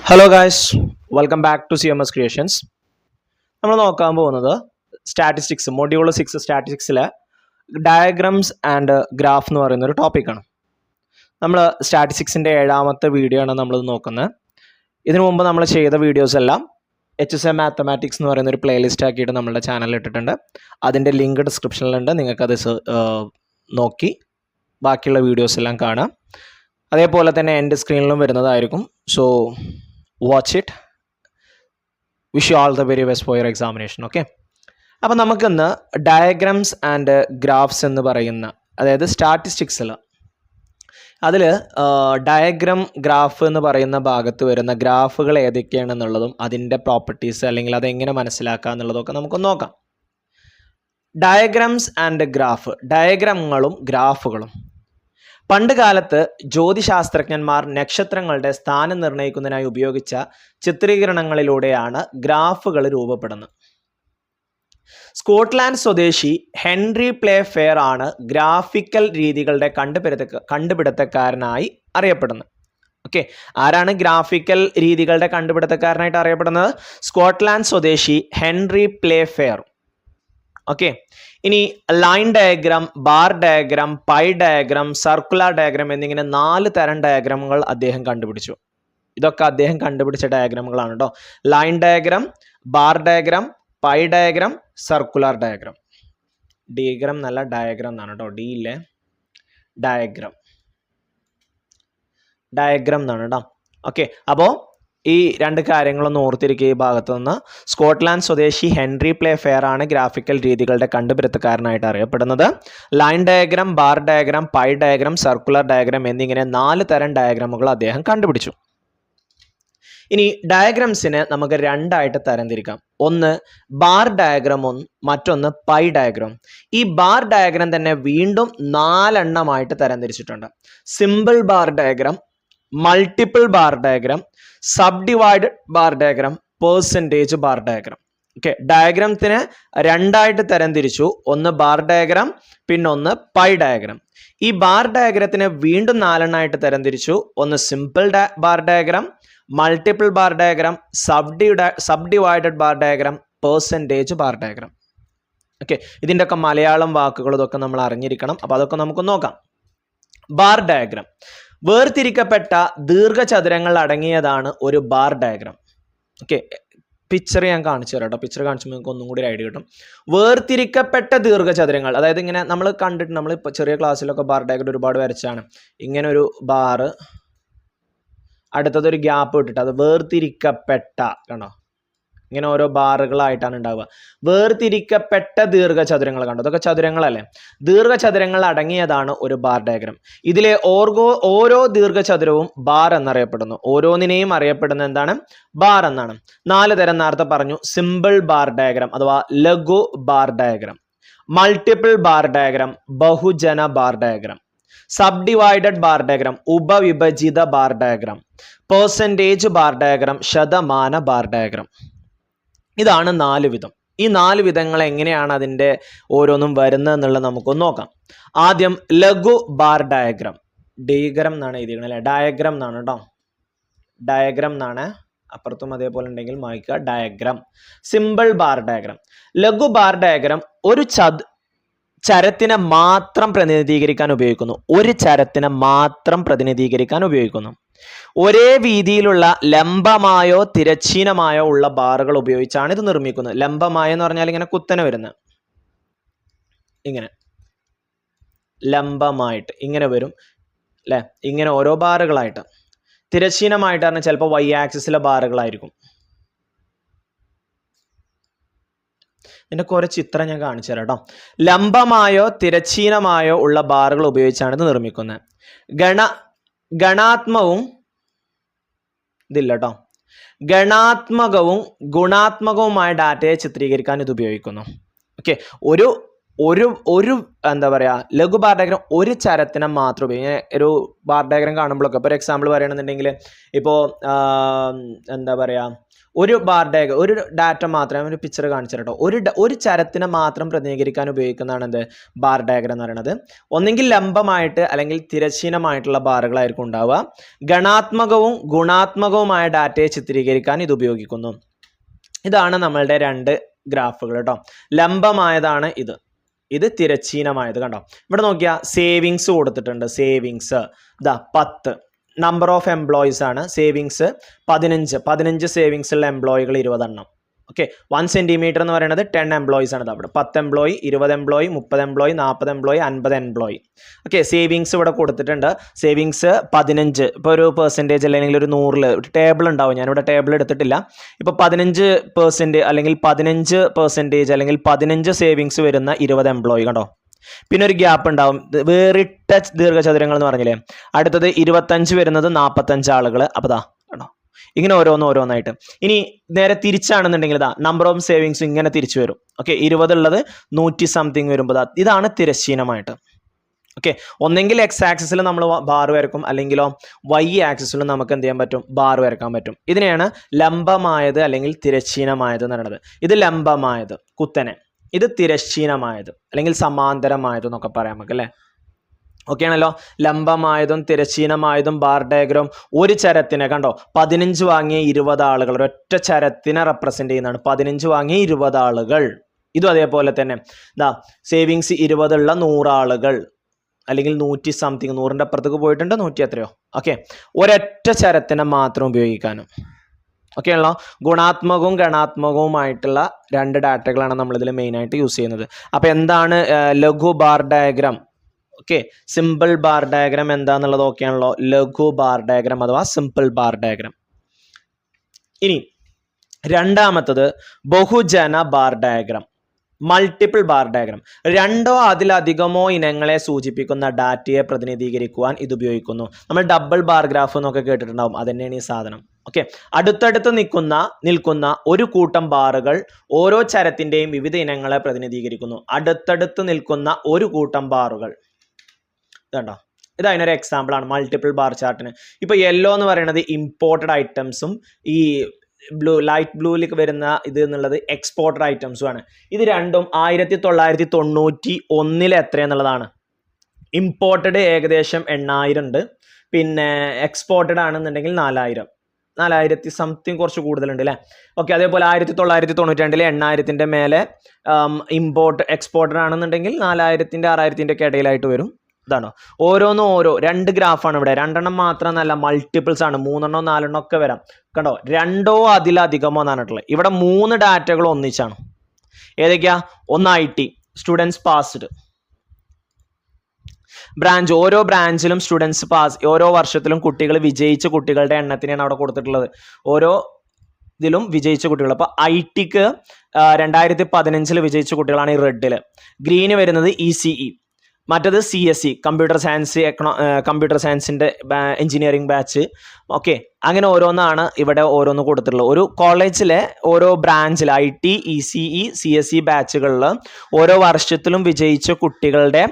Hello guys, welcome back to CMS creations. നമ്മൾ നോക്കാൻ പോകുന്നത് സ്റ്റാറ്റിസ്റ്റിക്സ് മൊഡ്യൂൾ 6 സ്റ്റാറ്റിസ്റ്റിക്സിലെ ഡയഗ്രംസ് ആൻഡ് ഗ്രാഫ് എന്ന് പറയുന്ന ഒരു ടോപ്പിക്കാണ്. നമ്മൾ സ്റ്റാറ്റിസ്റ്റിക്സിൻ്റെ 7ാമത്തെ വീഡിയോ ആണ് നമ്മളിത് നോക്കുന്നത്. ഇതിനു മുമ്പ് നമ്മൾ ചെയ്ത വീഡിയോസ് എല്ലാം HSM മാത്തമാറ്റിക്സ് എന്ന് പറയുന്ന ഒരു പ്ലേലിസ്റ്റ് ആക്കിയിട്ട് നമ്മളുടെ ചാനലിൽ ഇട്ടിട്ടുണ്ട്. അതിൻ്റെ ലിങ്ക് ഡിസ്ക്രിപ്ഷനിലുണ്ട്. നിങ്ങൾക്കത് നോക്കി ബാക്കിയുള്ള വീഡിയോസ് എല്ലാം കാണാം. അതേപോലെ തന്നെ എൻ്റെ സ്ക്രീനിലും വരുന്നതായിരിക്കും. So watch it. Wish you all the very best for your examination. Okay. അപ്പോൾ നമുക്കിന്ന് ഡയഗ്രംസ് ആൻഡ് ഗ്രാഫ്സ് എന്ന് പറയുന്ന, അതായത് സ്റ്റാറ്റിസ്റ്റിക്സിൽ അതിൽ ഡയഗ്രം ഗ്രാഫ് എന്ന് പറയുന്ന ഭാഗത്ത് വരുന്ന ഗ്രാഫുകൾ ഏതൊക്കെയാണെന്നുള്ളതും അതിൻ്റെ പ്രോപ്പർട്ടീസ് അല്ലെങ്കിൽ അതെങ്ങനെ മനസ്സിലാക്കുക എന്നുള്ളതൊക്കെ നമുക്ക് നോക്കാം. ഡയഗ്രംസ് ആൻഡ് ഗ്രാഫ്, ഡയഗ്രങ്ങളും ഗ്രാഫുകളും. പണ്ട് കാലത്ത് ജ്യോതിശാസ്ത്രജ്ഞന്മാർ നക്ഷത്രങ്ങളുടെ സ്ഥാനം നിർണ്ണയിക്കുന്നതിനായി ഉപയോഗിച്ച ചിത്രീകരണങ്ങളിലൂടെയാണ് ഗ്രാഫുകൾ രൂപപ്പെടുന്നത്. സ്കോട്ട്ലാൻഡ് സ്വദേശി ഹെൻറി പ്ലേ ഫെയർ ആണ് ഗ്രാഫിക്കൽ രീതികളുടെ കണ്ടുപിടുത്തക്കാരനായി അറിയപ്പെടുന്നത്. ഓക്കെ, ആരാണ് ഗ്രാഫിക്കൽ രീതികളുടെ കണ്ടുപിടുത്തക്കാരനായിട്ട് അറിയപ്പെടുന്നത്? സ്കോട്ട്ലാൻഡ് സ്വദേശി ഹെൻറി പ്ലേ ഫെയർ. ഓക്കെ, ഇനി line diagram, bar diagram, pie diagram, circular diagram എന്നിങ്ങനെ 4 തരം ഡയഗ്രാമുകൾ അദ്ദേഹം കണ്ടുപിടിച്ചു. ഇതൊക്കെ അദ്ദേഹം കണ്ടുപിടിച്ച ഡയഗ്രാമുകളാണ് കേട്ടോ. Line diagram, bar diagram, pie diagram, circular diagram. Diagram നല്ല ഡയഗ്രാം എന്നാണ് കേട്ടോ. ഡി ഇല്ലേ, ഡയഗ്രാം എന്നാണ് കേട്ടോ. ഓക്കെ, അപ്പോൾ ഈ 2 കാര്യങ്ങളൊന്ന് ഓർത്തിരിക്കുക. ഈ ഭാഗത്തു നിന്ന് സ്കോട്ട്ലാൻഡ് സ്വദേശി ഹെൻറി പ്ലേ ഫെയർ ആണ് ഗ്രാഫിക്കൽ രീതികളുടെ കണ്ടുപിടുത്തക്കാരനായിട്ട് അറിയപ്പെടുന്നത്. Line diagram, bar diagram, pie diagram, circular diagram എന്നിങ്ങനെ 4 തരം ഡയഗ്രാമുകൾ അദ്ദേഹം കണ്ടുപിടിച്ചു. ഇനി ഡയഗ്രാംസിനെ നമുക്ക് 2ആയിട്ട് തരംതിരിക്കാം. ഒന്ന് ബാർ ഡയഗ്രാമും മറ്റൊന്ന് പൈ ഡയഗ്രാം. ഈ ബാർ ഡയഗ്രാം തന്നെ വീണ്ടും 4 എണ്ണമായിട്ട് തരംതിരിച്ചിട്ടുണ്ട്. Simple bar diagram, multiple bar diagram, subdivided bar diagram, percentage bar diagram. Okay, ഡയഗ്രാമത്തിനെ 2ആയിട്ട് തരംതിരിച്ചു. ഒന്ന് ബാർ ഡയഗ്രാം, പിന്നൊന്ന് പൈ ഡയഗ്രാം. ഈ ബാർ ഡയഗ്രത്തിനെ വീണ്ടും 4 എണ്ണമായിട്ട് തരംതിരിച്ചു. ഒന്ന് simple bar diagram, multiple bar diagram, subdivided bar diagram, percentage bar diagram. Okay, ഇതിൻ്റെ ഒക്കെ മലയാളം വാക്കുകൾ ഇതൊക്കെ നമ്മൾ അറിഞ്ഞിരിക്കണം. അപ്പോൾ അതൊക്കെ നമുക്ക് നോക്കാം. ബാർ ഡയഗ്രാം, വേർതിരിക്കപ്പെട്ട ദീർഘചതുരങ്ങൾ അടങ്ങിയതാണ് ഒരു ബാർ ഡയഗ്രാം. ഓക്കെ, പിക്ചർ ഞാൻ കാണിച്ചു തരാം കേട്ടോ. പിക്ചർ കാണിച്ചുമ്പോൾ നിങ്ങൾക്ക് ഒന്നും കൂടി ഐഡിയ കിട്ടും. വേർതിരിക്കപ്പെട്ട ദീർഘചതുരങ്ങൾ, അതായത് ഇങ്ങനെ നമ്മൾ കണ്ടിട്ട്, നമ്മൾ ഇപ്പോൾ ചെറിയ ക്ലാസ്സിലൊക്കെ ബാർ ഡയഗ്രാം ഒരുപാട് വരച്ചാണ്. ഇങ്ങനെ ഒരു ബാറ്, അടുത്തതൊരു ഗ്യാപ്പ് ഇട്ടിട്ട് അത് വേർതിരിക്കപ്പെട്ട, കണ്ടോ, ഇങ്ങനെ ഓരോ ബാറുകളായിട്ടാണ് ഉണ്ടാവുക. വേർതിരിക്കപ്പെട്ട ദീർഘചതുരങ്ങൾ കണ്ടോ, അതൊക്കെ ചതുരങ്ങളല്ലേ. ദീർഘചതുരങ്ങൾ അടങ്ങിയതാണ് ഒരു ബാർ ഡയഗ്രാം. ഇതിലെ ഓരോ ദീർഘചതുരവും ബാർ എന്നറിയപ്പെടുന്നു. ഓരോന്നിനെയും അറിയപ്പെടുന്ന എന്താണ്? ബാർ എന്നാണ്. 4 തരം നേരത്തെ പറഞ്ഞു. സിമ്പിൾ ബാർ ഡയഗ്രാം അഥവാ ലഘു bar diagram, multiple bar diagram, ബഹുജന bar diagram, subdivided bar diagram, ഉപവിഭജിത bar diagram, percentage bar diagram, ശതമാന ബാർ ഡയഗ്രാം. ഇതാണ് 4 വിധം. ഈ 4 വിധങ്ങൾ എങ്ങനെയാണ് അതിൻ്റെ ഓരോന്നും വരുന്നത് എന്നുള്ളത് നമുക്കൊന്ന് നോക്കാം. ആദ്യം ലഘു ബാർ ഡയഗ്രാം. ഡയഗ്രാം എന്നാണ് എഴുതിയിരിക്കുന്നത് അല്ലേ, ഡയഗ്രാം എന്നാണ് കേട്ടോ. ഡയഗ്രാം എന്നാണ്, അപ്പുറത്തും അതേപോലെ ഉണ്ടെങ്കിൽ മായ്ക്കുക. ഡയഗ്രാം. Simple bar diagram. ലഘു ബാർ ഡയഗ്രാം ഒരു ചരത്തിനെ മാത്രം പ്രതിനിധീകരിക്കാൻ ഉപയോഗിക്കുന്നു. ഒരു ചരത്തിനെ മാത്രം പ്രതിനിധീകരിക്കാൻ ഉപയോഗിക്കുന്നു. ഒരേ വീതിയിലുള്ള ലംബമായോ തിരശ്ചീനമായോ ഉള്ള ബാറുകൾ ഉപയോഗിച്ചാണ് ഇത് നിർമ്മിക്കുന്നത്. ലംബമായ എന്ന് പറഞ്ഞാൽ ഇങ്ങനെ കുത്തനെ വരുന്നത്, ഇങ്ങനെ ലംബമായിട്ട് ഇങ്ങനെ വരും അല്ലെ, ഇങ്ങനെ ഓരോ ബാറുകളായിട്ട്. തിരശ്ചീനമായിട്ട് പറഞ്ഞാൽ ചിലപ്പോൾ Y ആക്സിസിലെ ബാറുകളായിരിക്കും. ഇതിൻ്റെ കുറേ ചിത്രം ഞാൻ കാണിച്ചു തരാം കേട്ടോ. ലംബമായോ തിരശ്ചീനമായോ ഉള്ള ബാറുകൾ ഉപയോഗിച്ചാണ് ഇത് നിർമ്മിക്കുന്നത്. ഗണാത്മകവും ഇതില്ല കേട്ടോ. ഗണാത്മകവും ഗുണാത്മകവുമായ ഡാറ്റയെ ചിത്രീകരിക്കാൻ ഇത് ഉപയോഗിക്കുന്നു. ഓക്കെ, ഒരു ഒരു എന്താ പറയുക ലഘു ബാർ ഡയഗ്രം ഒരു ചരത്തിനെ മാത്രം ഉപയോഗിക്കും. ഒരു ബാർ ഡയഗ്രം കാണുമ്പോഴൊക്കെ ഇപ്പോൾ ഒരു എക്സാമ്പിൾ പറയുകയാണെന്നുണ്ടെങ്കിൽ ഇപ്പോൾ എന്താ പറയുക ഒരു ബാർ ഡയഗ്രം ഒരു ഡാറ്റ മാത്രമേ ഒരു പിക്ചർ കാണിച്ചു കേട്ടോ. ഒരു ചരത്തിനെ മാത്രം പ്രതിനിധീകരിക്കാൻ ഉപയോഗിക്കുന്നതാണ് എന്ത് ബാർ ഡയഗ്രം എന്ന് പറയുന്നത്. ഒന്നെങ്കിൽ ലംബമായിട്ട് അല്ലെങ്കിൽ തിരശ്ചീനമായിട്ടുള്ള ബാറുകളായിരിക്കും ഉണ്ടാവുക. ഗണാത്മകവും ഗുണാത്മകവുമായ ഡാറ്റയെ ചിത്രീകരിക്കാൻ ഇത് ഉപയോഗിക്കുന്നു. ഇതാണ് നമ്മളുടെ രണ്ട് ഗ്രാഫുകൾ കേട്ടോ. ലംബമായതാണ് ഇത് തിരശ്ചീനമായത് കണ്ടോ. ഇവിടെ നോക്കിയാൽ സേവിങ്സ് കൊടുത്തിട്ടുണ്ട്. സേവിങ്സ് ഇതാ 10 നമ്പർ ഓഫ് എംപ്ലോയീസ് ആണ്. സേവിങ്സ് 15 സേവിങ്സ് ഉള്ള എംപ്ലോയികൾ 20 എണ്ണം. ഓക്കെ, 1 സെൻറ്റിമീറ്റർ എന്ന് പറയുന്നത് 10 എംപ്ലോയീസ് ആണ്. അവിടെ 10 employee, 20 employee, 30 employee, 40 employee, 50 employee. Okay, savings ഇവിടെ കൊടുത്തിട്ടുണ്ട്. സേവിങ്സ് 15. ഇപ്പോൾ ഒരു പെർസെൻറ്റേജ് അല്ലെങ്കിൽ ഒരു 100 ഒരു ടേബിൾ ഉണ്ടാവും. ഞാനിവിടെ ടേബിൾ എടുത്തിട്ടില്ല. ഇപ്പോൾ 15% അല്ലെങ്കിൽ 15% അല്ലെങ്കിൽ 15 സേവിങ്സ് വരുന്ന 20 എംപ്ലോയി കണ്ടോ. പിന്നെ ഒരു ഗ്യാപ്പ് ഉണ്ടാവും, വേറിട്ട ദീർഘചതുരങ്ങൾ എന്ന് പറഞ്ഞില്ലേ. അടുത്തത് 25 വരുന്നത് 45 ആളുകൾ. അപ്പോൾ ദാ കണ്ടോ, ഇങ്ങനെ ഓരോന്നായിട്ട്. ഇനി നേരെ തിരിച്ചാണെന്നുണ്ടെങ്കിൽ ഇതാ നമ്പർ ഓഫ് സേവിങ്സ് ഇങ്ങനെ തിരിച്ചു വരും. ഓക്കെ, 20 ഉള്ളത് 100 സംതിങ് വരുമ്പോൾ ഇതാണ് തിരശ്ചീനമായിട്ട്. ഓക്കെ, ഒന്നെങ്കിൽ എക്സ് ആക്സിസിൽ നമ്മൾ ബാർ വരക്കും, അല്ലെങ്കിലോ വൈ ആക്സിസിൽ നമുക്ക് എന്ത് ചെയ്യാൻ പറ്റും, ബാർ വരക്കാൻ പറ്റും. ഇതിനെയാണ് ലംബമായത് അല്ലെങ്കിൽ തിരശ്ചീനമായത് എന്ന് പറയുന്നത്. ഇത് ലംബമായത് കുത്തനെ, ഇത് തിരശ്ചീനമായത് അല്ലെങ്കിൽ സമാന്തരമായത് എന്നൊക്കെ പറയാം നമുക്ക് അല്ലേ. ഓക്കെ ആണല്ലോ. ലംബമായതും തിരശ്ചീനമായതും ബാർ ഡയഗ്രം ഒരു ചരത്തിനെ കണ്ടോ 15 വാങ്ങിയ 20 ആളുകൾ ഒരൊറ്റ ചരത്തിനെ റെപ്രസെന്റ് ചെയ്യുന്നതാണ്. 15 വാങ്ങിയ 20 ആളുകൾ. ഇതും അതേപോലെ തന്നെ ഇതാ സേവിങ്സ് 20 ഉള്ള 100 ആളുകൾ അല്ലെങ്കിൽ 100 സംതിങ്, 100ൻ്റെ അപ്പുറത്തേക്ക് പോയിട്ടുണ്ട്, 100 എത്രയോ. ഓക്കെ, ഒരൊറ്റ ചരത്തിനെ മാത്രം ഉപയോഗിക്കാനും. ഓക്കെ ആണല്ലോ. ഗുണാത്മകവും ഗണാത്മകവുമായിട്ടുള്ള രണ്ട് ഡാറ്റകളാണ് നമ്മളിതിൽ മെയിനായിട്ട് യൂസ് ചെയ്യുന്നത്. അപ്പോൾ എന്താണ് ലഘു bar diagram? Okay, simple bar diagram എന്താണെന്നുള്ളത് ഓക്കെയാണല്ലോ. ലഘു ബാർ ഡയഗ്രാം അഥവാ സിമ്പിൾ ബാർ ഡയഗ്രാം. ഇനി രണ്ടാമത്തത് ബഹുജന bar diagram, multiple bar diagram. രണ്ടോ അതിലധികമോ ഇനങ്ങളെ സൂചിപ്പിക്കുന്ന ഡാറ്റയെ പ്രതിനിധീകരിക്കുവാൻ ഇത് ഉപയോഗിക്കുന്നു. നമ്മൾ ഡബിൾ ബാർ ഗ്രാഫ് എന്നൊക്കെ കേട്ടിട്ടുണ്ടാവും, അതന്നെയാണ് ഈ സാധനം. ഓക്കെ, അടുത്തടുത്ത് നിൽക്കുന്ന ഒരു കൂട്ടം ബാറുകൾ ഓരോ ചരത്തിൻ്റെയും വിവിധ ഇനങ്ങളെ പ്രതിനിധീകരിക്കുന്നു. അടുത്തടുത്ത് നിൽക്കുന്ന ഒരു കൂട്ടം ബാറുകൾ ഇതുണ്ടോ, ഇത് അതിനൊരു എക്സാമ്പിളാണ് മൾട്ടിപ്പിൾ ബാർ ചാർട്ടിന്. ഇപ്പോൾ യെല്ലോ എന്ന് പറയുന്നത് ഇമ്പോർട്ടഡ് ഐറ്റംസും ഈ ലൈറ്റ് ബ്ലൂയിലേക്ക് വരുന്ന ഇത് എന്നുള്ളത് എക്സ്പോർട്ടഡ് ഐറ്റംസും ആണ്. ഇത് രണ്ടും 1991 എത്രയെന്നുള്ളതാണ്. ഇമ്പോർട്ടഡ് ഏകദേശം 8000 ഉണ്ട്, പിന്നെ എക്സ്പോർട്ടഡ് ആണെന്നുണ്ടെങ്കിൽ 4000 സംതിങ് കുറച്ച് കൂടുതലുണ്ട് അല്ലേ. ഓക്കെ, അതേപോലെ 1992 8000ൻ്റെ മേലെ എക്സ്പോർട്ടഡ് ആണെന്നുണ്ടെങ്കിൽ 4000-ൻ്റെ 6000-ൻ്റെ ഒക്കെ ഇടയിലായിട്ട് വരും. ഇതാണോ, ഓരോ രണ്ട് ഗ്രാഫാണ് ഇവിടെ. 2 എണ്ണം മാത്രമെന്നല്ല, മൾട്ടിപ്പിൾസ് ആണ്. 3 എണ്ണോ 4 എണ്ണോ ഒക്കെ വരാം കണ്ടോ. രണ്ടോ അതിലധികമോ എന്നാണിട്ടുള്ളത്. ഇവിടെ 3 ഡാറ്റകൾ ഒന്നിച്ചാണ്. ഏതൊക്കെയാ? ഒന്ന് IT സ്റ്റുഡൻസ് പാസ്ഡ് ബ്രാഞ്ച്, ഓരോ ബ്രാഞ്ചിലും സ്റ്റുഡൻസ് പാസ്, ഓരോ വർഷത്തിലും കുട്ടികൾ വിജയിച്ച കുട്ടികളുടെ എണ്ണത്തിനാണ് അവിടെ കൊടുത്തിട്ടുള്ളത്. ഓരോ ഇതിലും വിജയിച്ച കുട്ടികൾ. അപ്പോൾ ITക്ക് 2015 വിജയിച്ച കുട്ടികളാണ് ഈ റെഡിൽ. ഗ്രീന് വരുന്നത് ECE, മറ്റത് CSE കമ്പ്യൂട്ടർ സയൻസിൻ്റെ എഞ്ചിനീയറിംഗ് ബാച്ച്. ഓക്കെ, അങ്ങനെ ഓരോന്നാണ് ഇവിടെ ഓരോന്ന് കൊടുത്തിട്ടുള്ളത്. ഒരു കോളേജിലെ ഓരോ ബ്രാഞ്ചിൽ IT, ECE, CSE ബാച്ചുകളിൽ ഓരോ വർഷത്തിലും വിജയിച്ച കുട്ടികളുടെ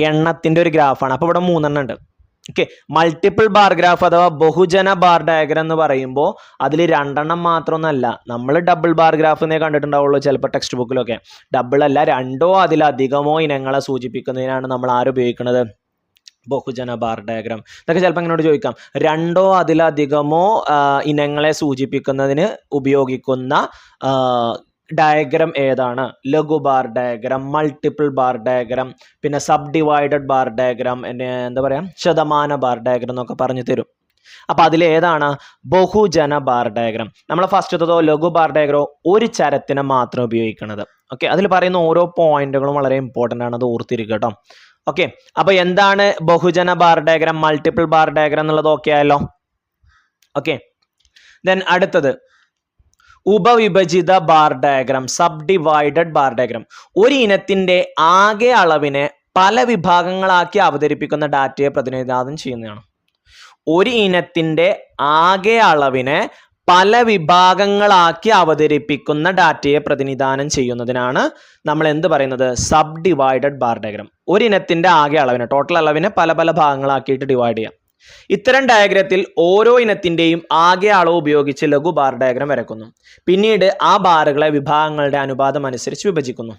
എണ്ണത്തിൻ്റെ ഒരു ഗ്രാഫാണ്. അപ്പോൾ ഇവിടെ 3 എണ്ണം ഉണ്ട്. ഓക്കെ, മൾട്ടിപ്പിൾ ബാർ ഗ്രാഫ് അഥവാ ബഹുജന ബാർ ഡയഗ്രാം എന്ന് പറയുമ്പോൾ അതിൽ 2 എണ്ണം മാത്രമൊന്നല്ല. നമ്മൾ ഡബിൾ ബാർ ഗ്രാഫ് എന്നേ കണ്ടിട്ടുണ്ടാവുള്ളൂ ചിലപ്പോൾ ടെക്സ്റ്റ് ബുക്കിലൊക്കെ. ഡബിൾ അല്ല, 2ഓ അതിലധികമോ ഇനങ്ങളെ സൂചിപ്പിക്കുന്നതിനാണ് നമ്മൾ ആരുപയോഗിക്കുന്നത്, ബഹുജന ബാർ ഡയഗ്രാം. ഇതൊക്കെ ചിലപ്പോൾ ഇങ്ങോട്ട് ചോദിക്കാം. 2ഓ അതിലധികമോ ഇനങ്ങളെ സൂചിപ്പിക്കുന്നതിന് ഉപയോഗിക്കുന്ന ഡയഗ്രാം ഏതാണ്? ലഘു bar diagram, multiple bar diagram, പിന്നെ സബ് ഡിവൈഡഡ് ബാർ ഡയഗ്രാം, എന്താ പറയുക, ശതമാന ബാർ ഡയഗ്രാം എന്നൊക്കെ പറഞ്ഞു തരും. അപ്പോൾ അതിലേതാണ് ബഹുജന ബാർ ഡയഗ്രാം? നമ്മൾ ഫസ്റ്റത്തതോ ലഘു ബാർ ഡയഗ്രോ ഒരു ചരത്തിനെ മാത്രം ഉപയോഗിക്കുന്നത്. ഓക്കെ, അതിൽ പറയുന്ന ഓരോ പോയിന്റുകളും വളരെ ഇമ്പോർട്ടൻ്റ് ആണ്, അത് ഓർത്തിരിക്കുക കേട്ടോ. ഓക്കെ, അപ്പോൾ എന്താണ് ബഹുജന bar diagram, multiple bar diagram എന്നുള്ളത് ഓക്കെ ആയല്ലോ. ഓക്കെ, ദെൻ അടുത്തത് ഉപവിഭജിത bar diagram, subdivided bar diagram. ഒരു ഇനത്തിന്റെ ആകെ അളവിനെ പല വിഭാഗങ്ങളാക്കി അവതരിപ്പിക്കുന്ന ഡാറ്റയെ പ്രതിനിധാനം ചെയ്യുന്നതാണ്. ഒരു ഇനത്തിന്റെ ആകെ അളവിനെ പല വിഭാഗങ്ങളാക്കി അവതരിപ്പിക്കുന്ന ഡാറ്റയെ പ്രതിനിധാനം ചെയ്യുന്നതിനാണ് നമ്മൾ എന്ത് പറയുന്നത്? Sub divided bar diagram. ഒരു ഇനത്തിന്റെ ആകെ അളവിനെ, ടോട്ടൽ അളവിനെ പല പല ഭാഗങ്ങളാക്കിയിട്ട് ഡിവൈഡ് ചെയ്യാം. ഇത്തരം ഡയഗ്രത്തിൽ ഓരോ ഇനത്തിന്റെയും ആകെ അളവ് ഉപയോഗിച്ച് ലഘു ബാർ ഡയഗ്രാം വരയ്ക്കുന്നു. പിന്നീട് ആ ബാറുകളെ വിഭാഗങ്ങളുടെ അനുപാതം അനുസരിച്ച് വിഭജിക്കുന്നു.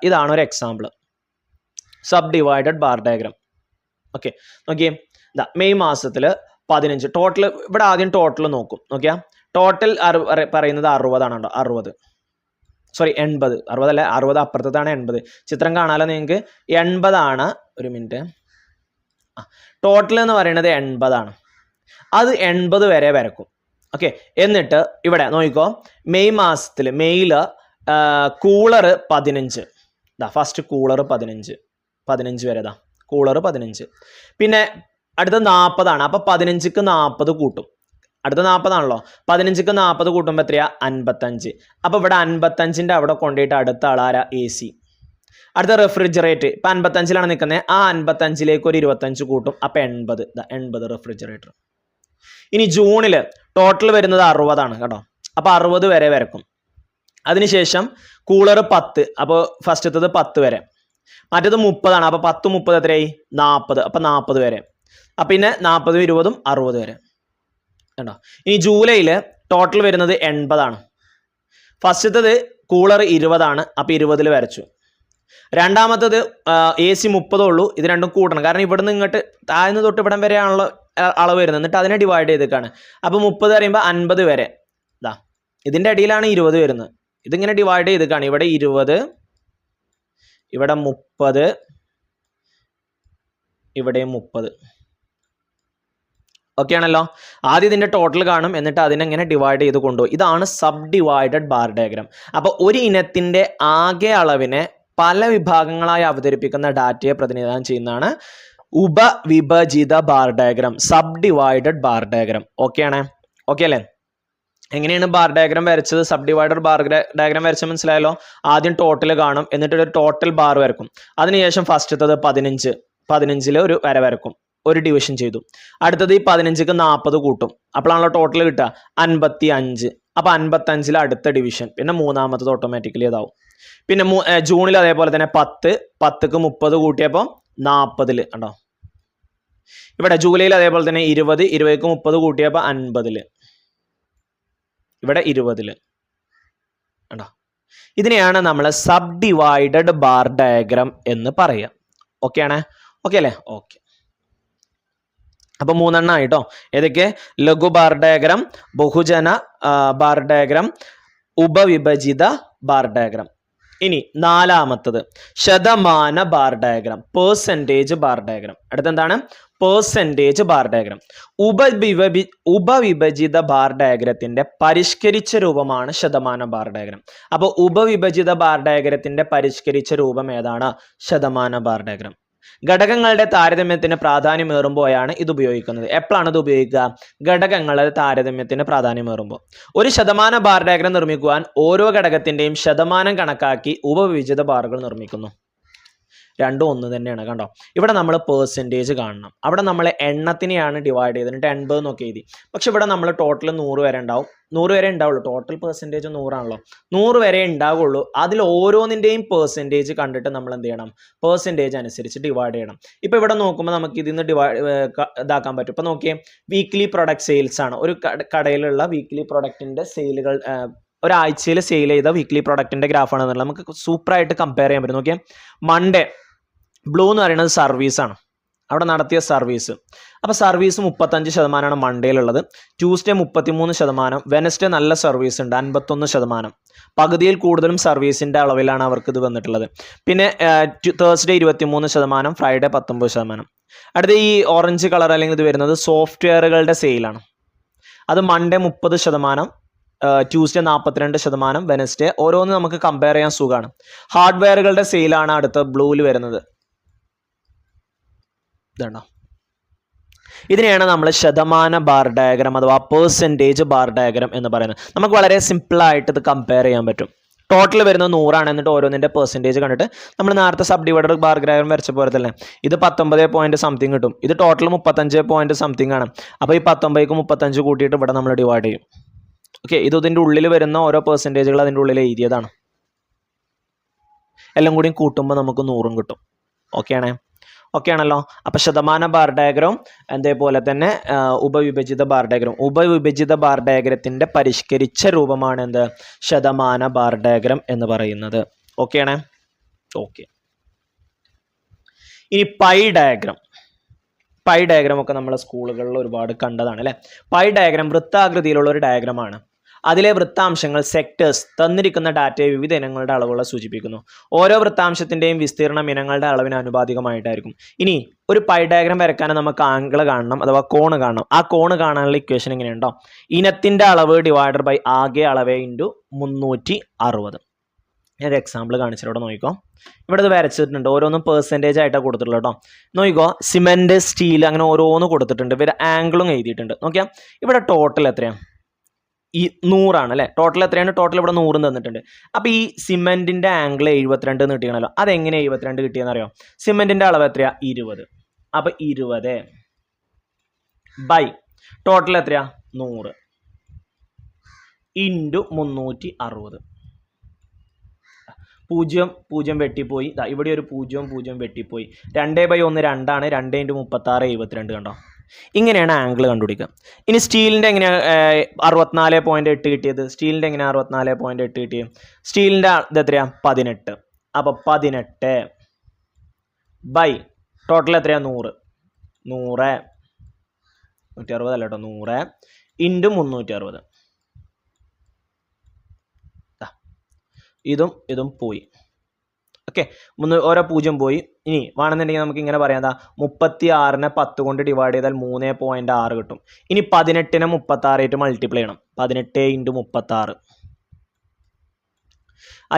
ഇതാണ് ഒരു example, sub divided bar diagram. Okay, നോക്കിയേ, മെയ് മാസത്തിൽ 15 ടോട്ടൽ. ഇവിടെ ആദ്യം ടോട്ടൽ നോക്കും. നോക്കിയാ ടോട്ടൽ പറയുന്നത് 60 ആണോ? 60 അല്ല, 60 അപ്പുറത്താണ് 80. ചിത്രം കാണാലോ നിങ്ങൾക്ക്. 80 ആണ്. ഒരു മിനിറ്റ്. ടോട്ടൽ എന്ന് പറയുന്നത് 80 ആണ്. അത് 80 വരെ വരക്കും. ഓക്കെ, എന്നിട്ട് ഇവിടെ നോക്കിക്കോ, മെയ് മാസത്തിൽ മെയ്യില് കൂളർ 15. ഫസ്റ്റ് കൂളർ 15 വരെ. കൂളർ 15. പിന്നെ അടുത്ത 40 ആണ്. അപ്പൊ 15ക്ക് 40 കൂട്ടും. അടുത്ത 40 ആണല്ലോ. 15ക്ക് 40 കൂട്ടുമ്പോൾ എത്രയാ? 55. അപ്പൊ ഇവിടെ 55ന്റെ അവിടെ കൊണ്ടുപോയിട്ട് അടുത്ത ആളാരാ? AC. അടുത്ത റെഫ്രിജറേറ്റർ. ഇപ്പൊ 55ലാണ് നിൽക്കുന്നത്. ആ 55ലേക്ക് ഒരു 25 കൂട്ടും. അപ്പൊ 80 റെഫ്രിജറേറ്റർ. ഇനി ജൂണില് ടോട്ടൽ വരുന്നത് 60 ആണ് കേട്ടോ. അപ്പൊ 60 വരെ വരക്കും. അതിനുശേഷം കൂളർ 10. അപ്പോൾ ഫസ്റ്റത്തത് 10 വരെ. മറ്റേത് 30 ആണ്. അപ്പൊ 10 30 എത്രയായി? 40. അപ്പൊ 40 വരെ. അപ്പൊ പിന്നെ 40 20 60 വരെ കണ്ടോ. ഇനി ജൂലൈയിൽ ടോട്ടൽ വരുന്നത് 80 ആണ്. ഫസ്റ്റത്തത് കൂളർ 20 ആണ്. അപ്പൊ 20 വരച്ചു. രണ്ടാമത്തത് AC 30 ഉള്ളൂ. ഇത് രണ്ടും കൂട്ടണം, കാരണം ഇവിടുന്ന് ഇങ്ങോട്ട് താഴ്ന്ന് തൊട്ട് ഇവിടം വരെയാണല്ലോ അളവ് വരുന്നത്. എന്നിട്ട് അതിനെ ഡിവൈഡ് ചെയ്തേക്കാണ്. അപ്പൊ 30 പറയുമ്പോൾ 50 വരെ. ഇതിന്റെ അടിയിലാണ് 20 വരുന്നത്. ഇതിങ്ങനെ ഡിവൈഡ് ചെയ്തേക്കാണ്. ഇവിടെ 20, ഇവിടെ 30, ഇവിടെ 30. ഓക്കെ ആണല്ലോ. ആദ്യം ഇതിന്റെ ടോട്ടൽ കാണും, എന്നിട്ട് അതിനെങ്ങനെ ഡിവൈഡ് ചെയ്ത് കൊണ്ടുപോകും. ഇതാണ് സബ് ഡിവൈഡഡ് ബാർ ഡയഗ്രാം. അപ്പൊ ഒരു ഇനത്തിന്റെ ആകെ അളവിനെ പല വിഭാഗങ്ങളായി അവതരിപ്പിക്കുന്ന ഡാറ്റയെ പ്രതിനിധാനം ചെയ്യുന്നതാണ് ഉപവിഭജിത bar diagram, subdivided bar diagram. Okay ആണ്? ഓക്കെ അല്ലേ? എങ്ങനെയാണ് ബാർ ഡയഗ്രാം വരച്ചത്? സബ് ഡിവൈഡഡ് ബാർ ഡയഗ്രാം വരച്ചത് മനസ്സിലായല്ലോ. ആദ്യം ടോട്ടൽ കാണും, എന്നിട്ട് ഒരു ടോട്ടൽ ബാർ വരക്കും. അതിനുശേഷം ഫസ്റ്റത്തത് 15 ഒരു വര വരക്കും, ഒരു ഡിവിഷൻ ചെയ്തു. അടുത്തത് ഈ 15ക്ക് 40 കൂട്ടും. അപ്പോഴാണല്ലോ ടോട്ടൽ കിട്ടുക 55. അപ്പൊ 55 അടുത്ത ഡിവിഷൻ. പിന്നെ മൂന്നാമത്തത് ഓട്ടോമാറ്റിക്കലി ഇതാവും. പിന്നെ ജൂണിൽ അതേപോലെ തന്നെ 10ക്ക് 30 കൂട്ടിയപ്പോൾ 40 കണ്ടോ. ഇവിടെ ജൂലൈയിൽ അതേപോലെ തന്നെ 20ക്ക് 30 കൂട്ടിയപ്പോൾ 50. ഇവിടെ 20 കണ്ടോ. ഇതിനെയാണ് നമ്മൾ സബ് ഡിവൈഡഡ് ബാർ ഡയഗ്രാം എന്ന് പറയുക. ഓക്കെ ആണ്? ഓക്കെ അല്ലേ? ഓക്കെ. അപ്പൊ 3 ആയിട്ടോ. ഏതൊക്കെ? ലഘു ബാർ ഡയഗ്രാം, ബഹുജന ബാർ ഡയഗ്രാം, ഉപവിഭജിത ബാർ ഡയഗ്രാം. ഇനി 4ാമത്തത് ശതമാന bar diagram, percentage bar diagram. അടുത്തെന്താണ്? Percentage bar diagram. ഉപവിഭജിത ബാർ ഡയഗ്രത്തിന്റെ പരിഷ്കരിച്ച രൂപമാണ് ശതമാന ബാർ ഡയഗ്രാം. അപ്പോൾ ഉപവിഭജിത ബാർ ഡയഗ്രത്തിന്റെ പരിഷ്കരിച്ച രൂപം ഏതാണ്? ശതമാന ബാർ ഡയഗ്രാം. ഘടകങ്ങളുടെ താരതമ്യത്തിന് പ്രാധാന്യമേറുമ്പോഴാണ് ഇത് ഉപയോഗിക്കുന്നത്. എപ്പോഴാണ് ഇത് ഉപയോഗിക്കുക? ഘടകങ്ങളുടെ താരതമ്യത്തിന് പ്രാധാന്യമേറുമ്പോൾ. ഒരു ശതമാന ബാർ ഡയഗ്രാം നിർമ്മിക്കുവാൻ ഓരോ ഘടകത്തിന്റെയും ശതമാനം കണക്കാക്കി ഉപവിഭജിത ബാറുകൾ നിർമ്മിക്കുന്നു. രണ്ടും ഒന്ന് തന്നെയാണ് കണ്ടോ. ഇവിടെ നമ്മൾ പെർസെൻറ്റേജ് കാണണം. അവിടെ നമ്മൾ എണ്ണത്തിനെയാണ് ഡിവൈഡ് ചെയ്തത്, എന്നിട്ട് 80 എന്നൊക്കെ എഴുതി. പക്ഷെ ഇവിടെ നമ്മൾ ടോട്ടൽ 100 വരെ ഉണ്ടാവും. 100 വരെ ഉണ്ടാവുള്ളൂ. ടോട്ടൽ പെർസെൻറ്റേജ് 100 ആണല്ലോ. 100 വരെ ഉണ്ടാവുള്ളൂ. അതിൽ ഓരോന്നിൻ്റെയും പെർസെൻറ്റേജ് കണ്ടിട്ട് നമ്മൾ എന്ത് ചെയ്യണം? പെർസെൻറ്റേജ് അനുസരിച്ച് ഡിവൈഡ് ചെയ്യണം. ഇപ്പൊ ഇവിടെ നോക്കുമ്പോൾ നമുക്ക് ഇതിൽ നിന്ന് ഇതാക്കാൻ പറ്റും. ഇപ്പൊ നോക്കിയേ, വീക്ക്ലി പ്രൊഡക്റ്റ് സെയിൽസ് ആണ്. ഒരു കടയിലുള്ള വീക്ക്ലി പ്രൊഡക്റ്റിന്റെ സെയിലുകൾ, ഒരാഴ്ചയിൽ സെയിൽ ചെയ്ത വീക്ക്ലി പ്രൊഡക്റ്റിന്റെ ഗ്രാഫാണ് എന്നുള്ളത് നമുക്ക് സൂപ്പറായിട്ട് കമ്പയർ ചെയ്യാൻ പറ്റും. നോക്കിയാൽ മൺഡേ ബ്ലൂ എന്ന് പറയുന്നത് സർവീസാണ്, അവിടെ നടത്തിയ സർവീസ്. അപ്പോൾ സർവീസ് 35% മൺഡേയിലുള്ളത്. ട്യൂസ്ഡേ 33%, വെനസ്ഡേ നല്ല സർവീസ് ഉണ്ട് 51%. പകുതിയിൽ കൂടുതലും സർവീസിൻ്റെ അളവിലാണ് അവർക്ക് ഇത് വന്നിട്ടുള്ളത്. പിന്നെ തേഴ്സ്ഡേ 23%, ഫ്രൈഡേ 19%. അടുത്ത ഈ ഓറഞ്ച് കളർ അല്ലെങ്കിൽ ഇത് വരുന്നത് സോഫ്റ്റ്വെയറുകളുടെ സെയിലാണ്. അത് മൺഡേ 30%, ട്യൂസ്ഡേ 42%, വെനസ്ഡേ. ഓരോന്ന് നമുക്ക് കമ്പയർ ചെയ്യാൻ സുഖമാണ്. ഹാർഡ്വെയറുകളുടെ സെയിലാണ് അടുത്ത ബ്ലൂവിൽ വരുന്നത്. ഇതാണോ. ഇതിനെയാണ് നമ്മൾ ശതമാന ബാർ ഡയഗ്രാം അഥവാ പെർസെൻറ്റേജ് ബാർ ഡയഗ്രാം എന്ന് പറയുന്നത്. നമുക്ക് വളരെ സിമ്പിളായിട്ട് ഇത് കമ്പയർ ചെയ്യാൻ പറ്റും. ടോട്ടൽ വരുന്നത് 100 ആണ്. എന്നിട്ട് ഓരോന്നിൻ്റെ പെർസെൻറ്റേജ് കണ്ടിട്ട് നമ്മൾ നേരത്തെ സബ് ഡിവൈഡഡ് ബാർ ഡയഗ്രാം വരച്ച പോലെ തന്നെ ഇത് 19 പോയിന്റ് സംതിങ് കിട്ടും. ഇത് ടോട്ടൽ 35 പോയിന്റ് സംതിങ് ആണ്. അപ്പോൾ ഈ 19ക്ക് 35 കൂട്ടിയിട്ട് ഇവിടെ നമ്മൾ ഡിവൈഡ് ചെയ്യും. ഓക്കെ, ഇത് ഇതിൻ്റെ ഉള്ളിൽ വരുന്ന ഓരോ പെർസെൻറ്റേജുകൾ അതിൻ്റെ ഉള്ളിൽ എഴുതിയതാണ്. എല്ലാം കൂടി കൂട്ടുമ്പോൾ നമുക്ക് 100 കിട്ടും. ഓക്കെ ആണല്ലോ. അപ്പം ശതമാന ബാർ ഡയഗ്രം അതേപോലെ തന്നെ ഉപവിഭജിത ബാർ ഡയഗ്രം. ഉപവിഭജിത ബാർ ഡയഗ്രത്തിൻ്റെ പരിഷ്കരിച്ച രൂപമാണ് എന്ത്? ശതമാന ബാർ ഡയഗ്രം എന്ന് പറയുന്നത്. ഓക്കെ. ഇനി പൈ ഡയഗ്രം ഒക്കെ നമ്മൾ സ്കൂളുകളിൽ ഒരുപാട് കണ്ടതാണ് അല്ലേ. പൈ ഡയഗ്രം വൃത്താകൃതിയിലുള്ള ഒരു ഡയഗ്രമാണ്. അതിലെ വൃത്താംശങ്ങൾ സെക്ടേഴ്സ് തന്നിരിക്കുന്ന ഡാറ്റയെ വിവിധ ഇനങ്ങളുടെ അളവുകളെ സൂചിപ്പിക്കുന്നു. ഓരോ വൃത്താംശത്തിൻ്റെയും വിസ്തീർണം ഇനങ്ങളുടെ അളവിന് അനുപാതികമായിട്ടായിരിക്കും. ഇനി ഒരു പൈ ഡയഗ്രം വരയ്ക്കാൻ നമുക്ക് ആംഗിൾ കാണണം, അഥവാ കോണ് കാണണം. ആ കോണ് കാണാനുള്ള ഇക്വേഷൻ എങ്ങനെയുണ്ടോ? ഇനത്തിൻ്റെ അളവ് ഡിവൈഡഡ് ബൈ ആകെ അളവ് ഇൻറ്റു 360. ഞാനൊരു എക്സാമ്പിൾ കാണിച്ചിട്ട് നോക്കിക്കോ. ഇവിടെ ഇത് വരച്ചിട്ടുണ്ട്, ഓരോന്നും പെർസെൻറ്റേജ് ആയിട്ടാണ് കൊടുത്തിട്ടുള്ളത് കേട്ടോ. നോക്കിക്കോ, സിമെൻറ്റ്, സ്റ്റീൽ അങ്ങനെ ഓരോന്ന് കൊടുത്തിട്ടുണ്ട്. ഇവർ ആംഗിളും എഴുതിയിട്ടുണ്ട്. നോക്കിയാൽ ഇവിടെ ടോട്ടൽ എത്രയാണ്? ഈ 100 ആണ് അല്ലേ. ടോട്ടൽ എത്രയാണ്? ടോട്ടൽ ഇവിടെ 100 തന്നിട്ടുണ്ട്. അപ്പോൾ ഈ സിമെൻറ്റിൻ്റെ ആംഗിൾ 72 കിട്ടിയാണല്ലോ. അതെങ്ങനെ 72 കിട്ടിയെന്ന് അറിയാം? സിമെൻറ്റിൻ്റെ അളവ് എത്രയാ? 20. അപ്പോൾ 20 ബൈ ടോട്ടൽ എത്രയാ? 100 ഇൻറ്റു 360. 0 വെട്ടിപ്പോയി. ഇവിടെ ഒരു 0 വെട്ടിപ്പോയി. 2/1 2 ആണ്. 2 × 36 72. കണ്ടോ? ഇങ്ങനെയാണ് ആംഗിൾ കണ്ടുപിടിക്കുക. ഇനി സ്റ്റീലിൻ്റെ എങ്ങനെയാണ് 64.8 കിട്ടിയത്? സ്റ്റീലിൻ്റെ എങ്ങനെയാണ് 64.8 കിട്ടിയത്? സ്റ്റീലിൻ്റെ ഇത് എത്രയാണ്? 18. അപ്പോൾ 18 ബൈ ടോട്ടൽ എത്രയാണ്? 100 160 അല്ല കേട്ടോ, 100 ഇൻറ്റു 360. ഇതും പോയി. ഓക്കെ, ഓരോ 0 പോയി. ഇനി വേണമെന്നുണ്ടെങ്കിൽ നമുക്ക് ഇങ്ങനെ പറയാം, 36നെ 10 കൊണ്ട് ഡിവൈഡ് ചെയ്താൽ 3.6 കിട്ടും. ഇനി 18നെ 36 ആയിട്ട് മൾട്ടിപ്ലൈ ചെയ്യണം. 18 × 36.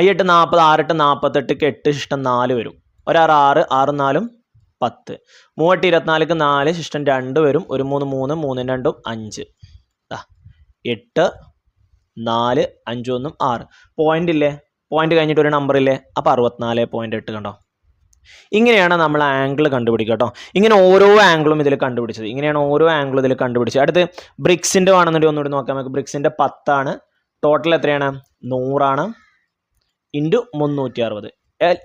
8 40, 6 48, 8 ശിഷ്ടം 4 വരും. 6 6 6 4 10. 3 24 4 ശിഷ്ടം 2 വരും. 1 3 3 3 2 5. 8 4 5 1 6. പോയിന്റ് ഇല്ലേ? പോയിന്റ് കഴിഞ്ഞിട്ട് ഒരു നമ്പർ ഇല്ലേ? അപ്പോൾ 64.8. കണ്ടോ? ഇങ്ങനെയാണ് നമ്മൾ ആംഗിൾ കണ്ടുപിടിക്കുക കേട്ടോ. ഇങ്ങനെ ഓരോ ആംഗിളും ഇതിൽ കണ്ടുപിടിച്ചത്. അടുത്ത് ബ്രിക്സിൻ്റെ വേണമെന്നുണ്ടെങ്കിൽ ഒന്നുകൂടി നോക്കാം നമുക്ക്. ബ്രിക്സിൻ്റെ 10 ആണ്. ടോട്ടൽ എത്രയാണ്? 100 ആണ് ഇൻറ്റു 360.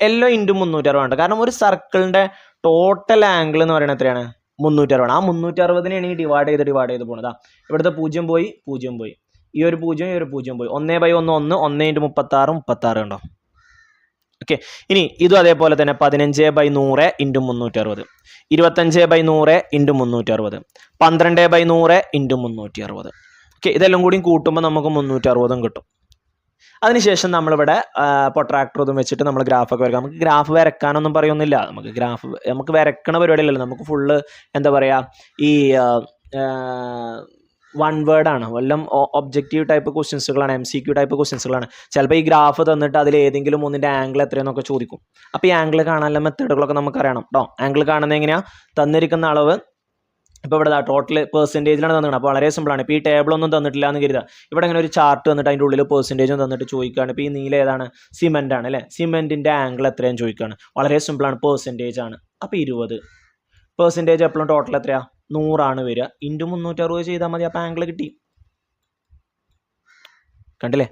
എല്ലാം ഇൻറ്റു 360 ആണ്. കാരണം ഒരു സർക്കിളിൻ്റെ ടോട്ടൽ ആംഗിൾ എന്ന് പറയുന്നത് എത്രയാണ്? 360 ആണ്. ആ 360നെയാണ് ഈ ഡിവൈഡ് ചെയ്ത് പോകുന്നത്. ഇവിടുത്തെ 0 പോയി. ഈ ഒരു 0 പോയി. 1/1 1 1 × 36 36. ഉണ്ടോ? ഓക്കെ, ഇനി ഇതും അതേപോലെ തന്നെ 15/100 ഇൻറ്റു 360. 25/100 ഇൻറ്റു 360. 12/100 ഇൻറ്റു 360. ഓക്കെ, ഇതെല്ലാം കൂടി കൂട്ടുമ്പോൾ നമുക്ക് 360 കിട്ടും. അതിനുശേഷം നമ്മളിവിടെ പ്രൊട്രാക്ടർ ഇതും വെച്ചിട്ട് നമ്മൾ ഗ്രാഫൊക്കെ വരക്കാം. നമുക്ക് ഗ്രാഫ് വരക്കാനൊന്നും പറയുന്നില്ല. നമുക്ക് വരക്കണ പരിപാടിയല്ലല്ലോ. നമുക്ക് ഫുള്ള് എന്താ പറയുക, ഈ 1 വേർഡാണ്. വല്ലം ഒബ്ജക്റ്റീവ് ടൈപ്പ് ക്വസ്റ്റ്യൻസുകളാണ്, MCQ ടൈപ്പ് ക്വസ്റ്റ്യൻസുകളാണ്. ചിലപ്പോൾ ഈ ഗ്രാഫ് തന്നിട്ട് അതിൽ ഏതെങ്കിലും ഒന്നിൻ്റെ ആംഗിൾ എത്രയെന്നൊക്കെ ചോദിക്കും. അപ്പോൾ ഈ ആംഗിൾ കാണാനുള്ള മെത്തേഡുകളൊക്കെ നമുക്ക് അറിയണം കേട്ടോ. ആംഗിൾ കാണുന്നത് എങ്ങനെയാണ്? തന്നിരിക്കുന്ന അളവ് ഇപ്പോൾ ഇവിടെ ടോട്ടൽ പെർസെൻറ്റേജിലാണ് തന്നിട്ടുണ്ട്. അപ്പോൾ വളരെ സിമ്പിളാണ്. ഇപ്പോൾ ഈ ടേബിളൊന്നും തന്നിട്ടില്ല എന്ന് കരുതുക. ഇവിടെ ഇങ്ങനെ ഒരു ചാർട്ട് തന്നിട്ട് അതിൻ്റെ ഉള്ളിൽ പെർസെൻറ്റേജും തന്നിട്ട് ചോദിക്കുകയാണ്. ഇപ്പോൾ ഈ നീല ഏതാണ്? സിമെൻ്റ് ആണ് അല്ലേ. സിമെൻറ്റിൻ്റെ ആംഗിൾ എത്രയും ചോദിക്കുകയാണ്. വളരെ സിമ്പിളാണ്, പെർസെൻറ്റേജ് ആണ്. അപ്പോൾ 20 പെർസെൻറ്റേജ് എപ്പോഴും ടോട്ടൽ എത്രയാണ്? 100 ആണ് വരിക. ഇൻറ്റു 360 ചെയ്താൽ മതി. അപ്പോൾ ആംഗിൾ കിട്ടി. കണ്ടില്ലേ?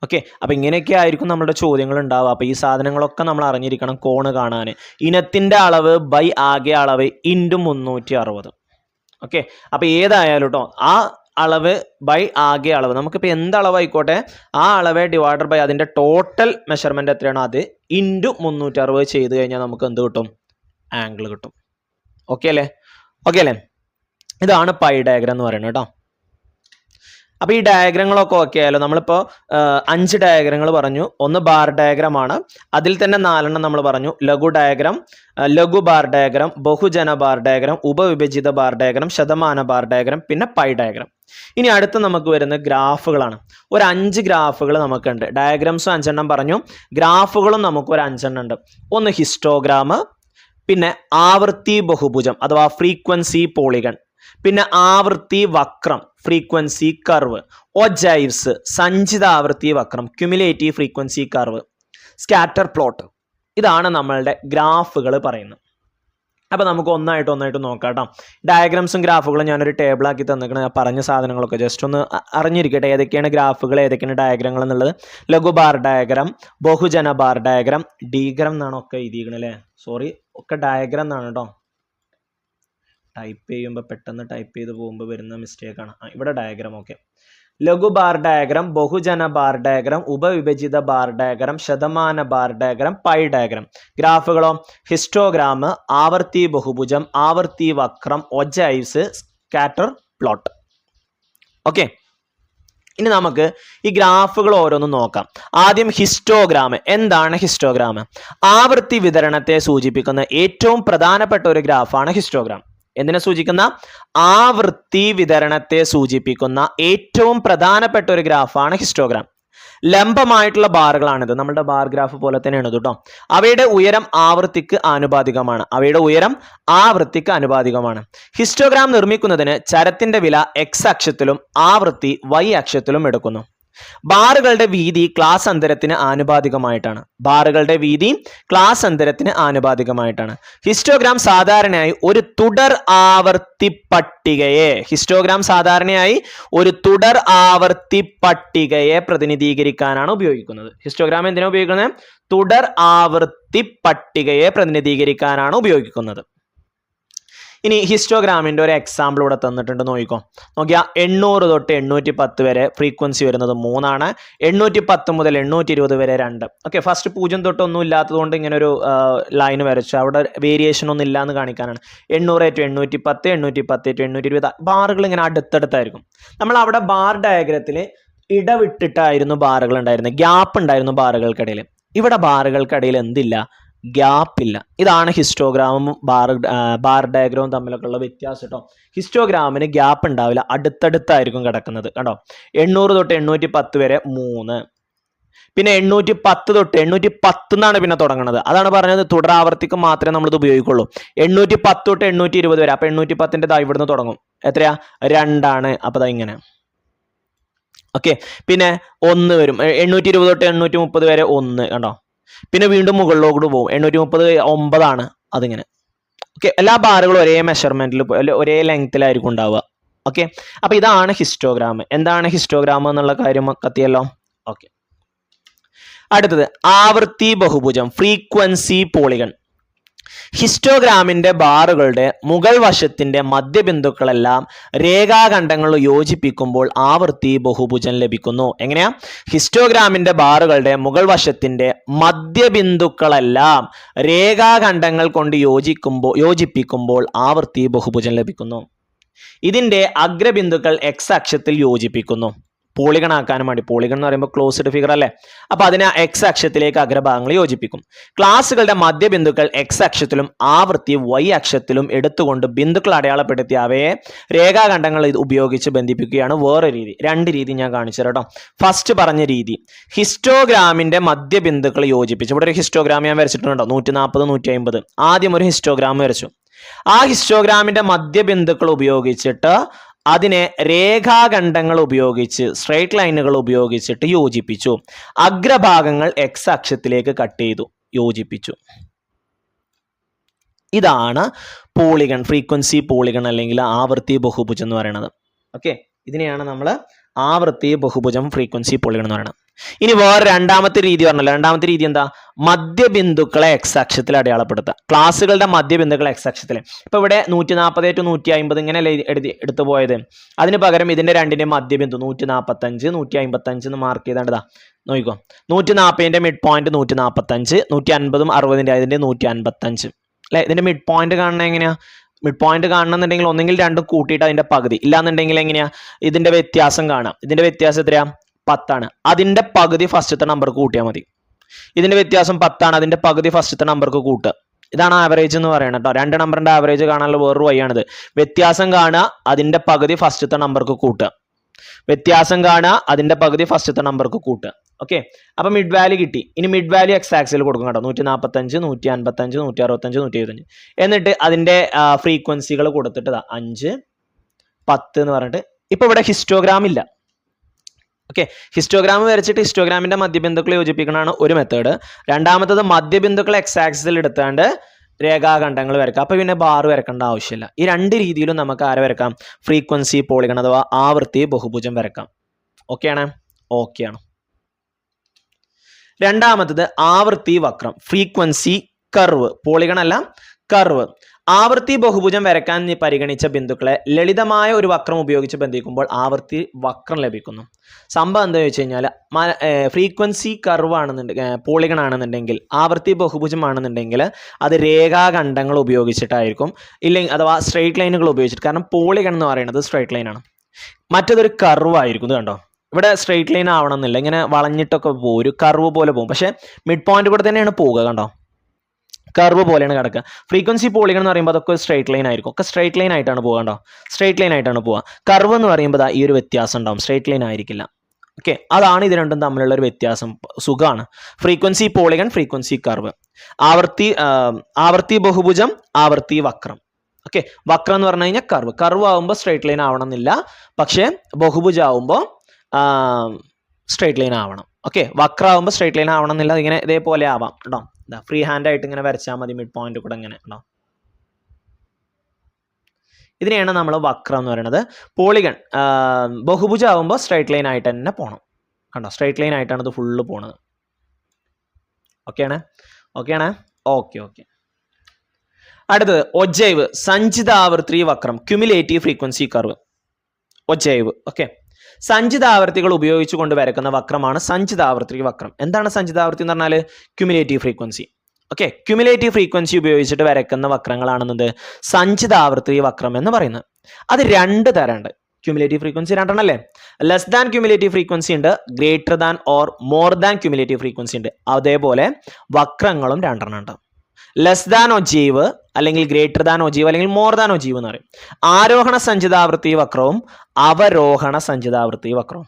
ഓക്കെ, അപ്പോൾ ഇങ്ങനെയൊക്കെ ആയിരിക്കും നമ്മുടെ ചോദ്യങ്ങൾ ഉണ്ടാവുക. അപ്പോൾ ഈ സാധനങ്ങളൊക്കെ നമ്മൾ അറിഞ്ഞിരിക്കണം കോണ് കാണാൻ. ഇനത്തിൻ്റെ അളവ് ബൈ ആകെ അളവ് ഇൻറ്റു 360. ഓക്കെ, അപ്പോൾ ഏതായാലും കേട്ടോ ആ അളവ് ബൈ ആകെ അളവ്, നമുക്കിപ്പോൾ എന്ത് അളവായിക്കോട്ടെ ആ അളവ് ഡിവൈഡഡ് ബൈ അതിൻ്റെ ടോട്ടൽ മെഷർമെൻറ്റ് എത്രയാണോ അത് ഇൻറ്റു 360 ചെയ്ത് കഴിഞ്ഞാൽ നമുക്ക് എന്ത് കിട്ടും? ആംഗിൾ കിട്ടും. ഓക്കെ അല്ലേ? ഇതാണ് പൈ ഡയഗ്രം എന്ന് പറയുന്നത് കേട്ടോ. അപ്പോൾ ഈ ഡയഗ്രങ്ങളൊക്കെ ഓക്കെ ആയാലോ. നമ്മളിപ്പോൾ 5 ഡയഗ്രങ്ങൾ പറഞ്ഞു. ഒന്ന് ബാർ ഡയഗ്രമാണ്. അതിൽ തന്നെ 4 നമ്മൾ പറഞ്ഞു. ലഘു ബാർ ഡയഗ്രം, ബഹുജന ബാർ ഡയഗ്രം, ഉപവിഭജിത ബാർ ഡയഗ്രം, ശതമാന ബാർ ഡയഗ്രം, പിന്നെ പൈ ഡയഗ്രം. ഇനി അടുത്ത് നമുക്ക് വരുന്ന ഗ്രാഫുകളാണ്. ഒരു 5 ഗ്രാഫുകൾ നമുക്കുണ്ട്. ഡയഗ്രംസും 5 പറഞ്ഞു, ഗ്രാഫുകളും നമുക്ക് ഒരു 5 ഉണ്ട്. ഒന്ന് ഹിസ്റ്റോഗ്രാം, പിന്നെ ആവൃത്തി ബഹുഭുജം അഥവാ ഫ്രീക്വൻസി പോളിഗൺ, പിന്നെ ആവൃത്തി വക്രം ഫ്രീക്വൻസി കർവ്, ഒജൈവ്സ് സഞ്ചിത ആവൃത്തി വക്രം cumulative frequency curve, scatter plot. ഇതാണ് നമ്മളുടെ ഗ്രാഫുകൾ പറയുന്നത്. അപ്പോൾ നമുക്ക് ഒന്നായിട്ട് നോക്കാം കേട്ടോ. ഡയഗ്രാംസും ഗ്രാഫുകളും ഞാനൊരു ടേബിളാക്കി തന്നിരിക്കണം. ഞാൻ പറഞ്ഞ സാധനങ്ങളൊക്കെ ജസ്റ്റ് ഒന്ന് അറിഞ്ഞിരിക്കട്ടെ, ഏതൊക്കെയാണ് ഗ്രാഫുകൾ, ഏതൊക്കെയാണ് ഡയഗ്രങ്ങൾ എന്നുള്ളത്. ലഘു ബാർ ഡയഗ്രാം, ബഹുജന ബാർ ഡയഗ്രാം, ഡീഗ്രാം എന്നാണ് ഒക്കെ എഴുതിയിരിക്കണത് അല്ലേ, സോറി ഒക്കെ ഡയഗ്രാം എന്നാണ് കേട്ടോ. ടൈപ്പ് ചെയ്യുമ്പോൾ പെട്ടെന്ന് ടൈപ്പ് ചെയ്ത് പോകുമ്പോൾ വരുന്ന മിസ്റ്റേക്കാണ്. ഇവിടെ ഡയഗ്രാം. ഓക്കെ, ലഘു ബാർ ഡയഗ്രാം, ബഹുജന ബാർ ഡയഗ്രാം, ഉപവിഭജിത ബാർ ഡയഗ്രാം, ശതമാന ബാർ ഡയഗ്രാം, പൈ ഡയഗ്രാം. ഗ്രാഫുകളോ ഹിസ്റ്റോഗ്രാം, ആവർത്തി ബഹുഭുജം, ആവർത്തി വക്രം, ഒജൈവ്സ്, സ്കാറ്റർ പ്ലോട്ട്. ഓക്കെ, ഇനി നമുക്ക് ഈ ഗ്രാഫുകൾ ഓരോന്നും നോക്കാം. ആദ്യം ഹിസ്റ്റോഗ്രാം. എന്താണ് ഹിസ്റ്റോഗ്രാം? ആവർത്തി വിതരണത്തെ സൂചിപ്പിക്കുന്ന ഏറ്റവും പ്രധാനപ്പെട്ട ഒരു ഗ്രാഫാണ് ഹിസ്റ്റോഗ്രാം. എന്തിനെ സൂചിക്കുന്ന? ആവൃത്തി വിതരണത്തെ സൂചിപ്പിക്കുന്ന ഏറ്റവും പ്രധാനപ്പെട്ട ഒരു ഗ്രാഫാണ് ഹിസ്റ്റോഗ്രാം. ലംബമായിട്ടുള്ള ബാറുകളാണിത്. നമ്മുടെ ബാർ ഗ്രാഫ് പോലെ തന്നെയാണ് കേട്ടോ. അവയുടെ ഉയരം ആവൃത്തിക്ക് ആനുപാതികമാണ്. ഹിസ്റ്റോഗ്രാം നിർമ്മിക്കുന്നതിന് ചരത്തിന്റെ വില x അക്ഷത്തിലും ആവൃത്തി y അക്ഷത്തിലും എടുക്കുന്നു. ബാറുകളുടെ വീതി ക്ലാസ് അന്തരത്തിന് ആനുപാതികമായിട്ടാണ്. ഹിസ്റ്റോഗ്രാം സാധാരണയായി ഒരു തുടർ ആവർത്തി പട്ടികയെ പ്രതിനിധീകരിക്കാനാണ് ഉപയോഗിക്കുന്നത്. ഹിസ്റ്റോഗ്രാം എന്തിനാണ് ഉപയോഗിക്കുന്നത്? തുടർ ആവർത്തി പട്ടികയെ പ്രതിനിധീകരിക്കാനാണ് ഉപയോഗിക്കുന്നത്. ഇനി ഹിസ്റ്റോഗ്രാമിൻ്റെ ഒരു എക്സാമ്പിൾ ഇവിടെ തന്നിട്ടുണ്ട്, നോക്കിയാൽ 800 തൊട്ട് 810 വരെ ഫ്രീക്വൻസി വരുന്നത് 3 ആണ്. 810 മുതൽ 820 വരെ 2. ഓക്കെ, ഫസ്റ്റ് 0 തൊട്ട് ഒന്നും ഇല്ലാത്തതുകൊണ്ട് ഇങ്ങനെ ഒരു ലൈൻ വരച്ചു. അവിടെ വേരിയേഷൻ ഒന്നും ഇല്ല എന്ന് കാണിക്കാനാണ്. 800 ടു 810, 810 ടു 820 ബാറുകൾ ഇങ്ങനെ അടുത്തടുത്തായിരിക്കും. നമ്മൾ അവിടെ ബാർ ഡയഗ്രത്തിൽ ഇടവിട്ടിട്ടായിരുന്നു ബാറുകൾ ഉണ്ടായിരുന്നത്, ഗ്യാപ്പ് ഉണ്ടായിരുന്നു ബാറുകൾക്കിടയിൽ. ഇവിടെ ബാറുകൾക്കിടയിൽ എന്തില്ല? ഗ്യാപ്പ് ഇല്ല. ഇതാണ് ഹിസ്റ്റോഗ്രാമും ബാർ ഡയഗ്രവും തമ്മിലൊക്കെ ഉള്ള വ്യത്യാസം കേട്ടോ. ഹിസ്റ്റോഗ്രാമിന് ഗ്യാപ്പ് ഉണ്ടാവില്ല, അടുത്തടുത്തായിരിക്കും കിടക്കുന്നത് കേട്ടോ. 800 തൊട്ട് 810 വരെ 3, പിന്നെ 810 തൊട്ട് 810 എന്നാണ് പിന്നെ തുടങ്ങുന്നത്. അതാണ് പറഞ്ഞത്, തുടരാവർത്തിക്ക് മാത്രമേ നമ്മളിത് ഉപയോഗിക്കുള്ളൂ. 810 തൊട്ട് 820 വരെ. അപ്പൊ 810 ഇവിടുന്ന് തുടങ്ങും. എത്രയാ? 2 അപ്പൊ ഇങ്ങനെ. ഓക്കെ, പിന്നെ 1 വരും. 820 തൊട്ട് 830 വരെ 1 കണ്ടോ. പിന്നെ വീണ്ടും മുകളിലോട്ട് പോകും. 830 9 അതിങ്ങനെ. ഓക്കെ, എല്ലാ ബാറുകളും ഒരേ മെഷർമെന്റിൽ ഒരേ ലെങ്ത്തിലായിരിക്കും ഉണ്ടാവുക. ഓക്കെ, അപ്പൊ ഇതാണ് ഹിസ്റ്റോഗ്രാം. എന്താണ് ഹിസ്റ്റോഗ്രാം എന്നുള്ള കാര്യം കത്തിയല്ലോ. ഓക്കെ, അടുത്തത് ആവൃത്തി ബഹുഭുജം, ഫ്രീക്വൻസി പോളിഗൺ. ഹിസ്റ്റോഗ്രാമിന്റെ ബാറുകളുടെ മുകൾ വശത്തിന്റെ മധ്യബിന്ദുക്കളെല്ലാം രേഖാഖണ്ഡങ്ങൾ യോജിപ്പിക്കുമ്പോൾ ആവൃത്തി ബഹുഭുജം ലഭിക്കുന്നു. എങ്ങനെയാ? ഹിസ്റ്റോഗ്രാമിന്റെ ബാറുകളുടെ മുകൾ വശത്തിന്റെ മധ്യബിന്ദുക്കളെല്ലാം രേഖാഖണ്ഡങ്ങൾ കൊണ്ട് യോജിപ്പിക്കുമ്പോൾ ആവൃത്തി ബഹുഭുജം ലഭിക്കുന്നു. ഇതിന്റെ അഗ്രബിന്ദുക്കൾ x അക്ഷത്തിൽ യോജിപ്പിക്കുന്നു. പോളിഗൺ ആക്കാനും വേണ്ടി. പോളിഗൺ എന്ന് പറയുമ്പോൾ ക്ലോസ്ഡ് ഫിഗർ അല്ലേ, അപ്പൊ അതിനെ x അക്ഷത്തിലേക്ക് അഗ്രഭാഗങ്ങൾ യോജിപ്പിക്കും. ക്ലാസുകളുടെ മധ്യബിന്ദുക്കൾ x അക്ഷത്തിലും ആവൃത്തി y അക്ഷത്തിലും എടുത്തുകൊണ്ട് ബിന്ദുക്കൾ അടയാളപ്പെടുത്തി അവയെ രേഖാഖണ്ഡങ്ങൾ ഉപയോഗിച്ച് ബന്ധിപ്പിക്കുകയാണ് വേറെ രീതി. 2 രീതി ഞാൻ കാണിച്ചു തരാം കേട്ടോ. ഫസ്റ്റ് പറഞ്ഞ രീതി ഹിസ്റ്റോഗ്രാമിന്റെ മധ്യബിന്ദുക്കൾ യോജിപ്പിച്ചു. ഇവിടെ ഒരു ഹിസ്റ്റോഗ്രാം ഞാൻ വരച്ചിട്ടുണ്ടോ, 140 150. ആദ്യം ഒരു ഹിസ്റ്റോഗ്രാം വരച്ചു. ആ ഹിസ്റ്റോഗ്രാമിന്റെ മധ്യബിന്ദുക്കൾ ഉപയോഗിച്ചിട്ട് അതിനെ രേഖാഖണ്ഡങ്ങൾ ഉപയോഗിച്ച്, സ്ട്രൈറ്റ് ലൈനുകൾ ഉപയോഗിച്ചിട്ട് യോജിപ്പിച്ചു. അഗ്രഭാഗങ്ങൾ x അക്ഷത്തിലേക്ക് കട്ട് ചെയ്തു, യോജിപ്പിച്ചു. ഇതാണ് പോളിഗൺ, ഫ്രീക്വൻസി പോളിഗൺ അല്ലെങ്കിൽ ആവൃത്തി ബഹുഭുജം എന്ന് പറയുന്നത്. ഓക്കെ, ഇതിനെയാണ് നമ്മൾ ആവൃത്തി ബഹുഭുജം, ഫ്രീക്വൻസി പോളിഗൺ എന്ന് പറയുന്നത്. ഇനി വേറെ രണ്ടാമത്തെ രീതി പറഞ്ഞല്ലോ. രണ്ടാമത്തെ രീതി എന്താ? മധ്യബിന്ദുക്കളെ x അക്ഷത്തിൽ അടയാളപ്പെടുത്തുക. ക്ലാസുകളുടെ മധ്യബിന്ദുക്കൾ x അക്ഷത്തിൽ. ഇപ്പൊ ഇവിടെ 140 ടു 150 ഇങ്ങനെ എടുത്തു പോയത്. അതിന് പകരം ഇതിന്റെ രണ്ടിന്റെ മധ്യബിന്ദു 145 155 എന്ന് മാർക്ക് ചെയ്താണ്ടതാ. നോക്കിക്കോ, 140ന്റെ മിഡ് പോയിന്റ് 145, 150ഉം 60ന്റെ അതിന്റെ 155 അല്ലെ. ഇതിന്റെ മിഡ് പോയിന്റ് കാണുന്നത് എങ്ങനെയാ? മിഡ് പോയിന്റ് കാണണമെന്നുണ്ടെങ്കിൽ ഒന്നെങ്കിൽ രണ്ടും കൂട്ടിയിട്ട് അതിന്റെ പകുതി, ഇല്ലാന്നുണ്ടെങ്കിൽ എങ്ങനെയാ ഇതിന്റെ വ്യത്യാസം കാണാം. ഇതിന്റെ വ്യത്യാസം എത്രയാ? 10. അതിന്റെ പകുതി ഫസ്റ്റത്തെ നമ്പർക്ക് കൂട്ടിയാൽ മതി. ഇതിന്റെ വ്യത്യാസം 10, അതിന്റെ പകുതി ഫസ്റ്റത്തെ നമ്പർക്ക് കൂട്ടുക. ഇതാണ് ആവറേജ് എന്ന് പറയുന്നത് കേട്ടോ. 2 നമ്പറിന്റെ ആവറേജ് കാണാനുള്ള വേറൊരു വഴിയാണിത്. വ്യത്യാസം കാണുക, അതിന്റെ പകുതി ഫസ്റ്റത്തെ നമ്പർക്ക് കൂട്ടുക. വ്യത്യാസം കാണുക, അതിന്റെ പകുതി ഫസ്റ്റത്തെ നമ്പർക്ക് കൂട്ടുക. ഓക്കെ, അപ്പൊ മിഡ് വാല്യൂ കിട്ടി. ഇനി മിഡ് വാല്യൂ x ആക്സിൽ കൊടുക്കും കേട്ടോ. 145 155 165 175. എന്നിട്ട് അതിന്റെ ഫ്രീക്വൻസികൾ കൊടുത്തിട്ട് 5 10 എന്ന് പറഞ്ഞിട്ട്. ഇപ്പൊ ഇവിടെ ഹിസ്റ്റോഗ്രാം ഇല്ല. ഓക്കെ, ഹിസ്റ്റോഗ്രാം വരച്ചിട്ട് ഹിസ്റ്റോഗ്രാമിന്റെ മധ്യബിന്ദുക്കളെ യോജിപ്പിക്കണതാണ് ഒരു മെത്തേഡ്. രണ്ടാമത്തത് മധ്യബിന്ദുക്കൾ x ആക്സിൽ എടുത്താണ്ട് രേഖാഖണ്ഡങ്ങൾ വരക്കാം. അപ്പോൾ പിന്നെ ബാർ വരക്കേണ്ട ആവശ്യമില്ല. ഈ രണ്ട് രീതിയിലും നമുക്ക് ആരെ വരക്കാം? ഫ്രീക്വൻസി പോളിഗൺ അഥവാ ആവൃത്തി ബഹുഭുജം വരക്കാം. ഓക്കെയാണ്? ഓക്കെയാണ്. രണ്ടാമത്തത് ആവൃത്തി വക്രം, ഫ്രീക്വൻസി കർവ്. പോളിഗൺ അല്ല, കർവ്. ആവൃത്തി ബഹുഭുജം വരക്കാൻ പരിഗണിച്ച ബിന്ദുക്കളെ ലളിതമായ ഒരു വക്രം ഉപയോഗിച്ച് ബന്ധിക്കുമ്പോൾ ആവൃത്തി വക്രം ലഭിക്കുന്നു. സംഭവം എന്താ വെച്ച് കഴിഞ്ഞാൽ ഫ്രീക്വൻസി കർവ് ആണെന്നുണ്ടെങ്കിൽ, പോളിഗൺ ആണെന്നുണ്ടെങ്കിൽ, ആവൃത്തി ബഹുഭുജം ആണെന്നുണ്ടെങ്കിൽ അത് രേഖാഖണ്ഡങ്ങൾ ഉപയോഗിച്ചിട്ടായിരിക്കും, ഇല്ലെങ്കിൽ അഥവാ സ്ട്രെയിറ്റ് ലൈനുകൾ ഉപയോഗിച്ചിട്ട്. കാരണം പോളിഗൺ എന്ന് പറയുന്നത് സ്ട്രെയിറ്റ് ലൈൻ ആണ്, മറ്റേതൊരു കർവ് ആയിരിക്കും. ഇത് കണ്ടോ, ഇവിടെ സ്ട്രെയിറ്റ് ലൈൻ ആവണമെന്നില്ല, ഇങ്ങനെ വളഞ്ഞിട്ടൊക്കെ പോകും, ഒരു കർവ് പോലെ പോകും. പക്ഷേ മിഡ് പോയിന്റ് കൂടെ തന്നെയാണ് പോവുക. കണ്ടോ, കർവ് പോലെയാണ് കിടക്കുക. ഫ്രീക്വൻസി പോളിഗൺ എന്ന് പറയുമ്പോൾ അതൊക്കെ സ്ട്രെയിറ്റ് ലൈൻ ആയിരിക്കും, ഒക്കെ സ്ട്രെയിറ്റ് ലൈൻ ആയിട്ടാണ് പോകുക. കണ്ടോ, സ്ട്രെയിറ്റ് ലൈൻ ആയിട്ടാണ് പോവുക. കർവ് എന്ന് പറയുമ്പോൾ ഈ ഒരു വ്യത്യാസം ഉണ്ടാവും, സ്ട്രെയിറ്റ് ലൈൻ ആയിരിക്കില്ല. ഓക്കെ, അതാണ് ഇത് രണ്ടും തമ്മിലുള്ള ഒരു വ്യത്യാസം. സുഖമാണ്. Frequency polygon, frequency curve. ആവൃത്തി ബഹുഭുജം, ആവൃത്തി വക്രം. ഓക്കെ, വക്രം എന്ന് പറഞ്ഞു കഴിഞ്ഞാൽ കർവ്. കർവ് ആവുമ്പോൾ സ്ട്രെയിറ്റ് ലൈൻ ആവണമെന്നില്ല, പക്ഷേ ബഹുഭുജം ആവുമ്പോൾ സ്ട്രെയിറ്റ് ലൈൻ ആവണം. ഓക്കെ, വക്രാവുമ്പോൾ സ്ട്രെയിറ്റ് ലൈൻ ആവണമെന്നില്ല, ഇങ്ങനെ ഇതേപോലെ ആവാം. കേട്ടോ, ഫ്രീ ഹാൻഡ് ആയിട്ട് ഇങ്ങനെ വരച്ചാൽ മതി, മിഡ് പോയിന്റ് കൂടെ ഇങ്ങനെ. കേട്ടോ, ഇതിനെയാണ് നമ്മൾ വക്രം എന്ന് പറയുന്നത്. പോളിഗൺ ബഹുഭുജം ആവുമ്പോൾ സ്ട്രെയിറ്റ് ലൈൻ ആയിട്ട് തന്നെ പോകണം. കണ്ടോ, സ്ട്രെയിറ്റ് ലൈൻ ആയിട്ടാണ് ഇത് ഫുള്ള് പോണത്. ഓക്കെയാണ്? ഓക്കെയാണ്? Okay okay. അടുത്തത് ഒജൈവ്, സഞ്ചിതാവൃത്തി വക്രം, ക്യുമുലേറ്റീവ് ഫ്രീക്വൻസി കർവ്. ഒജൈവ്. ഓക്കെ, സഞ്ചിതാവൃത്തികൾ ഉപയോഗിച്ചുകൊണ്ട് വരക്കുന്ന വക്രമാണ് സഞ്ചിതാവൃത്തി വക്രം. എന്താണ് സഞ്ചിതാവൃത്തി എന്ന് പറഞ്ഞാൽ? Cumulative frequency. Okay, cumulative frequency ഉപയോഗിച്ചിട്ട് വരക്കുന്ന വക്രങ്ങളാണെന്നത് സഞ്ചിതാവൃത്തി വക്രം എന്ന് പറയുന്നത്. അത് രണ്ട് തരമുണ്ട്. ക്യുമുലേറ്റീവ് ഫ്രീക്വൻസി രണ്ടെണ്ണം അല്ലേ? ലെസ് ദാൻ ക്യുമുലേറ്റീവ് ഫ്രീക്വൻസി ഉണ്ട്, greater than or more than cumulative frequency ഉണ്ട്. അതേപോലെ വക്രങ്ങളും രണ്ടെണ്ണം ഉണ്ട്. ലെസ് ദാൻ ഒജീവ് അല്ലെങ്കിൽ ഗ്രേറ്റർ ദാൻ ഒജീവ് അല്ലെങ്കിൽ മോർ ദാൻ ഒജീവ് എന്ന് പറയും. ആരോഹണ സഞ്ചിതാവൃത്തി വക്രവും അവരോഹണ സഞ്ചിതാവൃത്തി വക്രവും.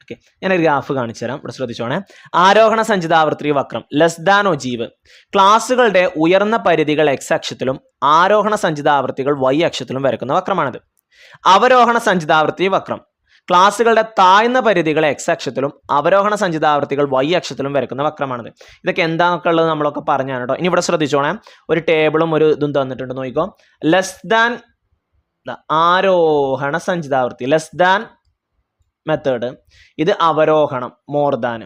ഓക്കെ, ഞാനൊരു ഗ്രാഫ് കാണിച്ചു തരാം, ഇവിടെ ശ്രദ്ധിച്ചോണേ. ആരോഹണ സഞ്ചിതാവൃത്തി വക്രം ലെസ് ദാൻ ഒജീവ്. ക്ലാസുകളുടെ ഉയർന്ന പരിധികൾ എക്സ് അക്ഷത്തിലും ആരോഹണ സഞ്ചിതാവൃത്തികൾ വൈ അക്ഷത്തിലും വരക്കുന്ന വക്രമാണിത്. അവരോഹണ സഞ്ചിതാവൃത്തി വക്രം ക്ലാസുകളുടെ താഴ്ന്ന പരിധികൾ എക്സ് അക്ഷത്തിലും അവരോഹണ സഞ്ചിതാവൃത്തികൾ വൈ അക്ഷത്തിലും വരക്കുന്ന വക്രമാണിത്. ഇതൊക്കെ എന്താണെന്നൊക്കെ ഉള്ളത് നമ്മളൊക്കെ പറഞ്ഞാണ് കേട്ടോ. ഇനി ഇവിടെ ശ്രദ്ധിച്ചോണേ, ഒരു ടേബിളും ഒരു ഇതും തന്നിട്ടുണ്ട്, നോക്കിക്കോ. ലെസ് ദാൻ ആരോഹണ സഞ്ചിതാവൃത്തി, ലെസ് ദാൻ മെത്തേഡ്. ഇത് അവരോഹണം, മോർ ദാൻ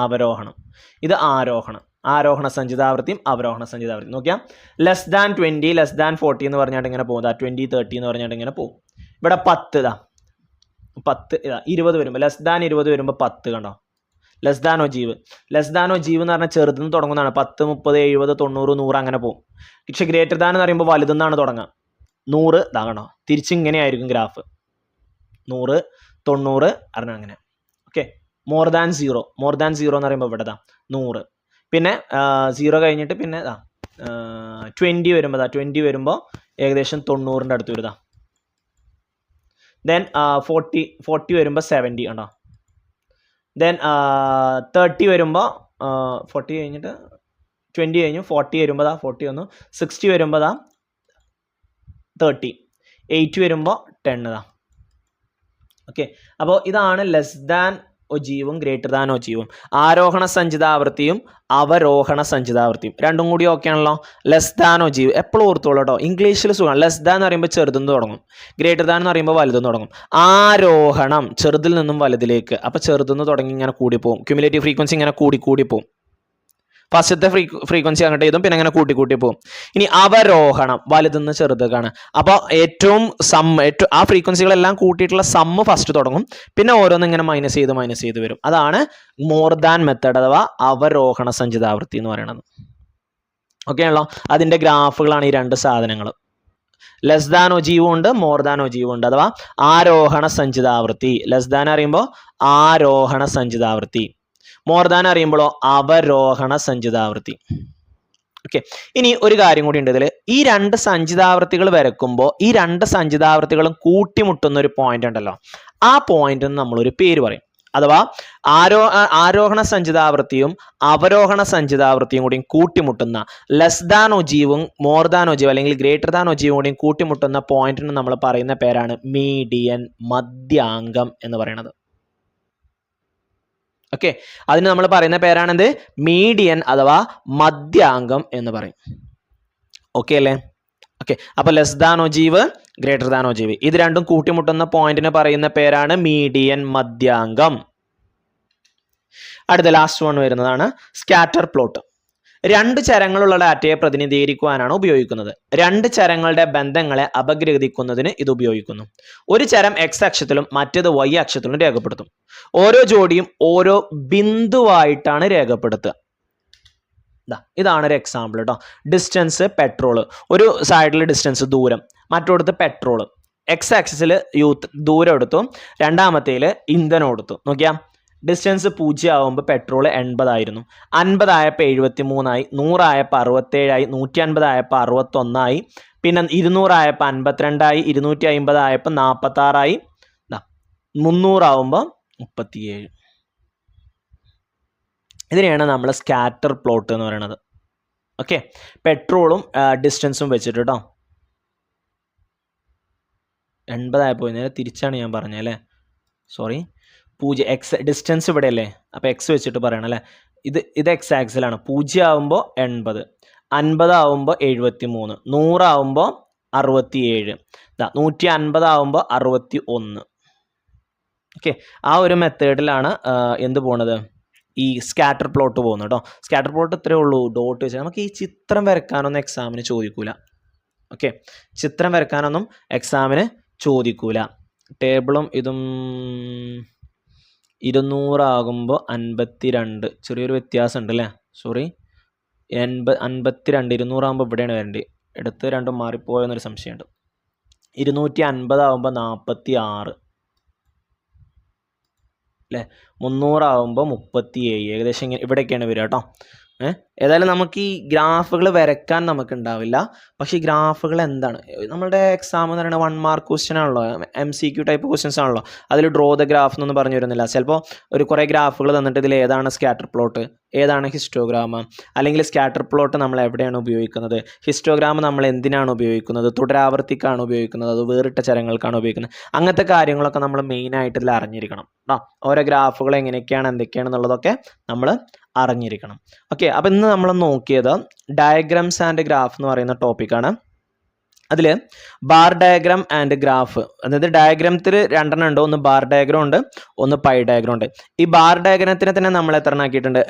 അവരോഹണം. ഇത് ആരോഹണം, ആരോഹണ സഞ്ചിതാവൃത്തിയും അവരോഹണ സഞ്ചിതാവൃത്തിയും. നോക്കിയാൽ ലെസ് ദാൻ 20, ലെസ് ദാൻ 40 എന്ന് പറഞ്ഞിട്ട് ഇങ്ങനെ പോകും. 20, 30 എന്ന് പറഞ്ഞിട്ട് ഇങ്ങനെ പോകും. ഇവിടെ 10 ഇതാ, 10 ഇതാ, 20 വരുമ്പോൾ ലെസ് ദാൻ 20 വരുമ്പോൾ 10. കണ്ടോ, less than ogive. Less than ogive എന്ന് പറഞ്ഞാൽ ചെറുതെന്ന് തുടങ്ങുന്നതാണ്. 10, 30, 70, 90, 100 അങ്ങനെ പോകും. പക്ഷെ ഗ്രേറ്റർ ദാൻ എന്ന് പറയുമ്പോൾ വലുതെന്നാണ് തുടങ്ങുക. 100 ഇതാ, കണ്ടോ, തിരിച്ചിങ്ങനെയായിരിക്കും ഗ്രാഫ്. 100, 90 അറിഞ്ഞ അങ്ങനെ. Okay, more than 0, more than 0 എന്ന് പറയുമ്പോൾ ഇവിടെ 100. പിന്നെ 0 കഴിഞ്ഞിട്ട് പിന്നെ 20 വരുമ്പോൾ 20 വരുമ്പോൾ ഏകദേശം 90ൻ്റെ അടുത്ത് വരുതാ. ദെൻ 40 വരുമ്പോൾ 70 ഉണ്ടോ. ദെൻ 30 വരുമ്പോൾ 40 കഴിഞ്ഞിട്ട് 20 കഴിഞ്ഞു. 40 വരുമ്പോൾ 40 വന്നു. 60 വരുമ്പോൾ 30. 80 വരുമ്പോൾ 10. ഓക്കെ, അപ്പോൾ ഇതാണ് ലെസ് ദാൻ ഒജീവും ഗ്രേറ്റർ ദാൻ ഒജീവും. ആരോഹണ സഞ്ചിതാവൃത്തിയും അവരോഹണ സഞ്ചിതാവൃത്തിയും രണ്ടും കൂടി ഓക്കെ ആണല്ലോ. ലെസ് ദാൻ ഒജീവ് എപ്പോഴും ഓർത്തോളൂ കേട്ടോ, ഇംഗ്ലീഷിൽ സുഖമാണ്. ലെസ് ദാൻ എന്ന് പറയുമ്പോൾ ചെറുതെന്ന് തുടങ്ങും, ഗ്രേറ്റർ ദാൻ എന്ന് പറയുമ്പോൾ വലുതെന്ന് തുടങ്ങും. ആരോഹണം ചെറുതിൽ നിന്നും വലുതിലേക്ക്, അപ്പോൾ ചെറുതെന്ന് തുടങ്ങി ഇങ്ങനെ കൂടി പോകും. ക്യുമുലേറ്റീവ് ഫ്രീക്വൻസി ഇങ്ങനെ കൂടി പോകും. ഫസ്റ്റത്തെ ഫ്രീക്വൻസി അങ്ങോട്ട് ചെയ്തും പിന്നെ അങ്ങനെ കൂട്ടി പോകും. ഇനി അവരോഹണം വലുതെന്ന് ചെറുതാണ്. അപ്പോൾ ഏറ്റവും ആ ഫ്രീക്വൻസികളെല്ലാം കൂട്ടിയിട്ടുള്ള സമ്മ് ഫസ്റ്റ് തുടങ്ങും, പിന്നെ ഓരോന്നും ഇങ്ങനെ മൈനസ് ചെയ്ത് വരും. അതാണ് മോർ ദാൻ മെത്തേഡ് അഥവാ അവരോഹണ സഞ്ചിതാവൃത്തി എന്ന് പറയുന്നത്. ഓക്കെ ആണല്ലോ. അതിൻ്റെ ഗ്രാഫുകളാണ് ഈ രണ്ട് സാധനങ്ങൾ. ലെസ് ദാൻ ഒജീവും ഉണ്ട്, മോർ ദാൻ ഒജീവും ഉണ്ട്. അഥവാ ആരോഹണ സഞ്ചിതാവൃത്തി. ലെസ് ദാൻ അറിയുമ്പോൾ ആരോഹണ സഞ്ചിതാവൃത്തി, മോർ ദാൻ അറിയുമ്പോഴോ അവരോഹണ സഞ്ചിതാവൃത്തി. ഓക്കെ, ഇനി ഒരു കാര്യം കൂടി ഉണ്ട് ഇതിൽ. ഈ രണ്ട് സഞ്ചിതാവൃത്തികൾ വരക്കുമ്പോൾ ഈ രണ്ട് സഞ്ചിതാവൃത്തികളും കൂട്ടിമുട്ടുന്ന ഒരു പോയിന്റ് ഉണ്ടല്ലോ, ആ പോയിന്റിന് നമ്മളൊരു പേര് പറയും. അഥവാ ആരോഹണ സഞ്ചിതാവൃത്തിയും അവരോഹണ സഞ്ചിതാവൃത്തിയും കൂടിയും കൂട്ടിമുട്ടുന്ന, ലെസ് ദാൻ ഒജീവും മോർ ദാൻ ഒജീവ് അല്ലെങ്കിൽ ഗ്രേറ്റർ ദാൻ ഒജീവും കൂടിയും കൂട്ടിമുട്ടുന്ന പോയിന്റിന് നമ്മൾ പറയുന്ന പേരാണ് മീഡിയൻ, മധ്യാങ്കം എന്ന് പറയുന്നത്. ഓക്കെ, അതിന് നമ്മൾ പറയുന്ന പേരാണെന്ത്? മീഡിയൻ അഥവാ മധ്യാങ്കം എന്ന് പറയും. ഓക്കെ അല്ലേ? ഓക്കെ, അപ്പൊ less than ogive, greater than ogive, ഇത് രണ്ടും കൂട്ടിമുട്ടുന്ന പോയിന്റിന് പറയുന്ന പേരാണ് മീഡിയൻ, മധ്യാങ്കം. അടുത്ത ലാസ്റ്റ് വൺ വരുന്നതാണ് സ്കാറ്റർ പ്ലോട്ട്. രണ്ട് ചരങ്ങളുള്ള ഡാറ്റയെ പ്രതിനിധീകരിക്കുവാനാണ് ഉപയോഗിക്കുന്നത്. രണ്ട് ചരങ്ങളുടെ ബന്ധങ്ങളെ അപഗ്രഥിക്കുന്നതിന് ഇത് ഉപയോഗിക്കുന്നു. ഒരു ചരം എക്സ് അക്ഷത്തിലും മറ്റേത് വൈ അക്ഷത്തിലും രേഖപ്പെടുത്തും. ഓരോ ജോഡിയും ഓരോ ബിന്ദുവായിട്ടാണ് രേഖപ്പെടുത്തുക. ഇതാണ് ഒരു എക്സാമ്പിൾ കേട്ടോ. ഡിസ്റ്റൻസ് പെട്രോൾ, ഒരു സൈഡിൽ ഡിസ്റ്റൻസ് ദൂരം, മറ്റോടത്ത് പെട്രോൾ. എക്സ് ആക്സിസിൽ ദൂരം എടുത്തു, രണ്ടാമത്തേൽ ഇന്ധനം എടുത്തു. നോക്കിയാൽ ഡിസ്റ്റൻസ് 0 ആകുമ്പോൾ പെട്രോൾ 80 ആയിരുന്നു, 50 ആയപ്പോൾ 73 ആയി, 100 ആയപ്പോൾ 67 ആയി, 150 ആയപ്പോൾ 61 ആയി, പിന്നെ 200 ആയപ്പോൾ 52 ആയി, 250 ആയപ്പോൾ 46 ആയി, 300 ആകുമ്പോൾ 37. ഇതിനെയാണ് നമ്മൾ സ്കാറ്റർ പ്ലോട്ട് എന്ന് പറയുന്നത്. ഓക്കെ, പെട്രോളും ഡിസ്റ്റൻസും വെച്ചിട്ട് കേട്ടോ. 80 ആയപ്പോൾ നേരെ തിരിച്ചാണ് ഞാൻ പറഞ്ഞത് അല്ലേ, സോറി. 0 എക്സ് ഡിസ്റ്റൻസ് ഇവിടെ അല്ലേ, അപ്പോൾ എക്സ് വെച്ചിട്ട് പറയണം അല്ലേ. ഇത് എക്സ് ആക്സിലാണ്. 0 ആകുമ്പോൾ 80, 50 ആകുമ്പോൾ 73, 100 ആകുമ്പോൾ 67, 150 ആകുമ്പോൾ 61. ഓക്കെ, ആ ഒരു മെത്തേഡിലാണ് എന്ത് പോണത്, ഈ സ്കാറ്റർ പ്ലോട്ട് പോകുന്നത് കേട്ടോ. സ്കാറ്റർ പ്ലോട്ട് ഇത്രയേ ഉള്ളൂ. ഡോട്ട് വെച്ചാൽ നമുക്ക് ഈ ചിത്രം വരക്കാനൊന്നും എക്സാമിന് ചോദിക്കൂല. ഓക്കെ, ചിത്രം വരക്കാനൊന്നും എക്സാമിന് ചോദിക്കൂല. ടേബിളും ഇതും 200 ആകുമ്പോൾ 52, ചെറിയൊരു വ്യത്യാസം ഉണ്ട് അല്ലേ, സോറി. 52, 200 ആകുമ്പോൾ ഇവിടെയാണ് വരേണ്ടത്, എടുത്ത് രണ്ടും മാറിപ്പോയെന്നൊരു സംശയമുണ്ട്. 250 ആകുമ്പോൾ 46 അല്ലേ, 300 ആകുമ്പോൾ 37, ഏകദേശം ഇങ്ങനെ ഇവിടെയൊക്കെയാണ് വരിക കേട്ടോ. ഏതായാലും നമുക്ക് ഈ ഗ്രാഫുകൾ വരക്കാൻ നമുക്ക് ഉണ്ടാവില്ല. പക്ഷേ ഈ ഗ്രാഫുകൾ എന്താണ്, നമ്മളുടെ എക്സാം എന്ന് പറയുന്നത് 1 മാർക്ക് ക്വസ്റ്റ്യൻ ആണല്ലോ, MCQ ടൈപ്പ് ക്വസ്റ്റ്യൻസ് ആണല്ലോ. അതിൽ ഡ്രോ ദ ഗ്രാഫ് എന്നൊന്നും പറഞ്ഞു വരുന്നില്ല. ചിലപ്പോൾ ഒരു കുറേ ഗ്രാഫുകൾ തന്നിട്ട് ഇതിൽ ഏതാണ് സ്കാറ്റർ പ്ലോട്ട്, ഏതാണ് ഹിസ്റ്റോഗ്രാം, അല്ലെങ്കിൽ സ്കാറ്റർ പ്ലോട്ട് നമ്മൾ എവിടെയാണ് ഉപയോഗിക്കുന്നത്, ഹിസ്റ്റോഗ്രാം നമ്മൾ എന്തിനാണ് ഉപയോഗിക്കുന്നത്, തുടരാവർത്തിക്കാണ് ഉപയോഗിക്കുന്നത്, അത് വേറിട്ട ചരങ്ങൾക്കാണ് ഉപയോഗിക്കുന്നത്, അങ്ങനത്തെ കാര്യങ്ങളൊക്കെ നമ്മൾ മെയിനായിട്ട് ഇതിൽ അറിഞ്ഞിരിക്കണം കേട്ടോ. ഓരോ ഗ്രാഫുകൾ എങ്ങനെയൊക്കെയാണ് എന്തൊക്കെയാണെന്നുള്ളതൊക്കെ നമ്മൾ അറിഞ്ഞിരിക്കണം. ഓക്കെ, അപ്പം ഇന്ന് നമ്മൾ നോക്കിയത് ഡയഗ്രാംസ് ആൻഡ് ഗ്രാഫ് എന്ന് പറയുന്ന ടോപ്പിക്കാണ്. അതിൽ ബാർ ഡയഗ്രാം ആൻഡ് ഗ്രാഫ്, അതായത് ഡയഗ്രാമത്തിൽ 2 ഉണ്ട്, ഒന്ന് ബാർ ഡയഗ്രാം ഉണ്ട്, ഒന്ന് പൈ ഡയഗ്രാം ഉണ്ട്. ഈ ബാർ ഡയഗ്രാമത്തിനെ തന്നെ നമ്മൾ എത്ര ആക്കിയിട്ടുണ്ട്,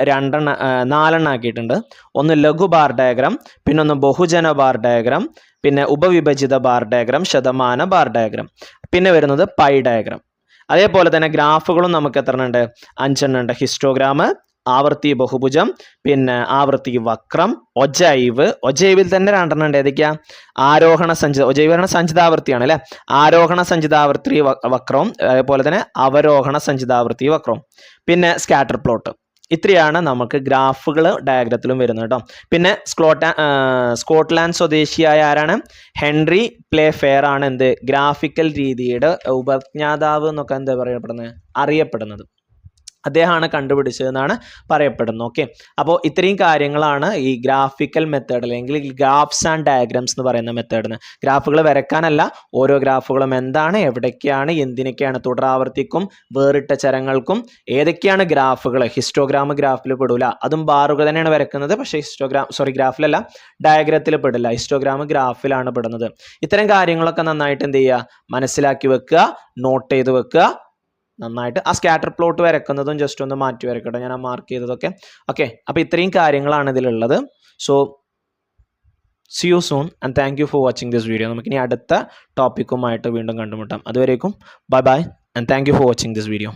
4 ആക്കിയിട്ടുണ്ട്. ഒന്ന് ലഘു ബാർ ഡയഗ്രാം, പിന്നെ ഒന്ന് ബഹുജന ബാർ ഡയഗ്രാം, പിന്നെ ഉപവിഭജിത ബാർ ഡയഗ്രാം, ശതമാന ബാർ ഡയഗ്രാം, പിന്നെ വരുന്നത് പൈ ഡയഗ്രാം. അതേപോലെ തന്നെ ഗ്രാഫുകളും നമുക്ക് എത്ര ഉണ്ട്, 5 ഉണ്ട്. ഹിസ്റ്റോഗ്രാം, ആവർത്തി ബഹുഭുജം, പിന്നെ ആവർത്തി വക്രം, ഒജൈവിൽ തന്നെ 2 ഉണ്ട്. ഏതൊക്കെയാ, ആരോഹണ സഞ്ചിത, ഒജൈവ് സഞ്ചിതാവർത്തിയാണ് അല്ലെ, ആരോഹണ സഞ്ചിതാവർത്തി വക്രവും അതേപോലെ തന്നെ അവരോഹണ സഞ്ചിതാവർത്തി വക്രവും, പിന്നെ സ്കാറ്റർ പ്ലോട്ട്. ഇത്രയാണ് നമുക്ക് ഗ്രാഫുകൾ ഡയഗ്രത്തിലും വരുന്നത് കേട്ടോ. പിന്നെ സ്കോട്ട്ലാൻഡ് സ്വദേശിയായ ആരാണ്, ഹെൻറി പ്ലേ ഫെയർ ആണ് എന്ത് ഗ്രാഫിക്കൽ രീതിയുടെ ഉപജ്ഞാതാവ് എന്നൊക്കെ എന്താ അറിയപ്പെടുന്നത്. അദ്ദേഹമാണ് കണ്ടുപിടിച്ചതെന്നാണ് പറയപ്പെടുന്നത്. ഓക്കെ, അപ്പോൾ ഇത്രയും കാര്യങ്ങളാണ് ഈ ഗ്രാഫിക്കൽ മെത്തേഡ് അല്ലെങ്കിൽ ഗ്രാഫ്സ് ആൻഡ് ഡയഗ്രാംസ് എന്ന് പറയുന്ന മെത്തേഡിന്. ഗ്രാഫുകൾ വരക്കാനല്ല, ഓരോ ഗ്രാഫുകളും എന്താണ്, എവിടേക്കാണ്, എന്തിനൊക്കെയാണ്, തുടരാവർത്തിക്കും വേറിട്ട ചരങ്ങൾക്കും ഏതൊക്കെയാണ് ഗ്രാഫുകൾ. ഹിസ്റ്റോഗ്രാം ഗ്രാഫിൽ പെടില്ല, അതും ബാറുകൾ തന്നെയാണ് വരക്കുന്നത്. പക്ഷേ ഗ്രാഫിലല്ല, ഡയഗ്രത്തിൽ പെടില്ല, ഹിസ്റ്റോഗ്രാം ഗ്രാഫിലാണ് പെടുന്നത്. ഇത്തരം കാര്യങ്ങളൊക്കെ നന്നായിട്ട് എന്ത് ചെയ്യുക, മനസ്സിലാക്കി വെക്കുക, നോട്ട് ചെയ്ത് വെക്കുക നന്നായിട്ട്. ആ സ്കാറ്റർ പ്ലോട്ട് വരക്കുന്നതും ജസ്റ്റ് ഒന്ന് മാറ്റി വരക്കട്ടെ, ഞാൻ ആ മാർക്ക് ചെയ്തതൊക്കെ. ഓക്കെ, അപ്പോൾ ഇത്രയും കാര്യങ്ങളാണ് ഇതിലുള്ളത്. So see you soon and thank you for watching this video. നമുക്കിനി അടുത്ത ടോപ്പിക്കുമായിട്ട് വീണ്ടും കണ്ടുമുട്ടാം. അതുവരേക്കും bye bye and thank you for watching this video.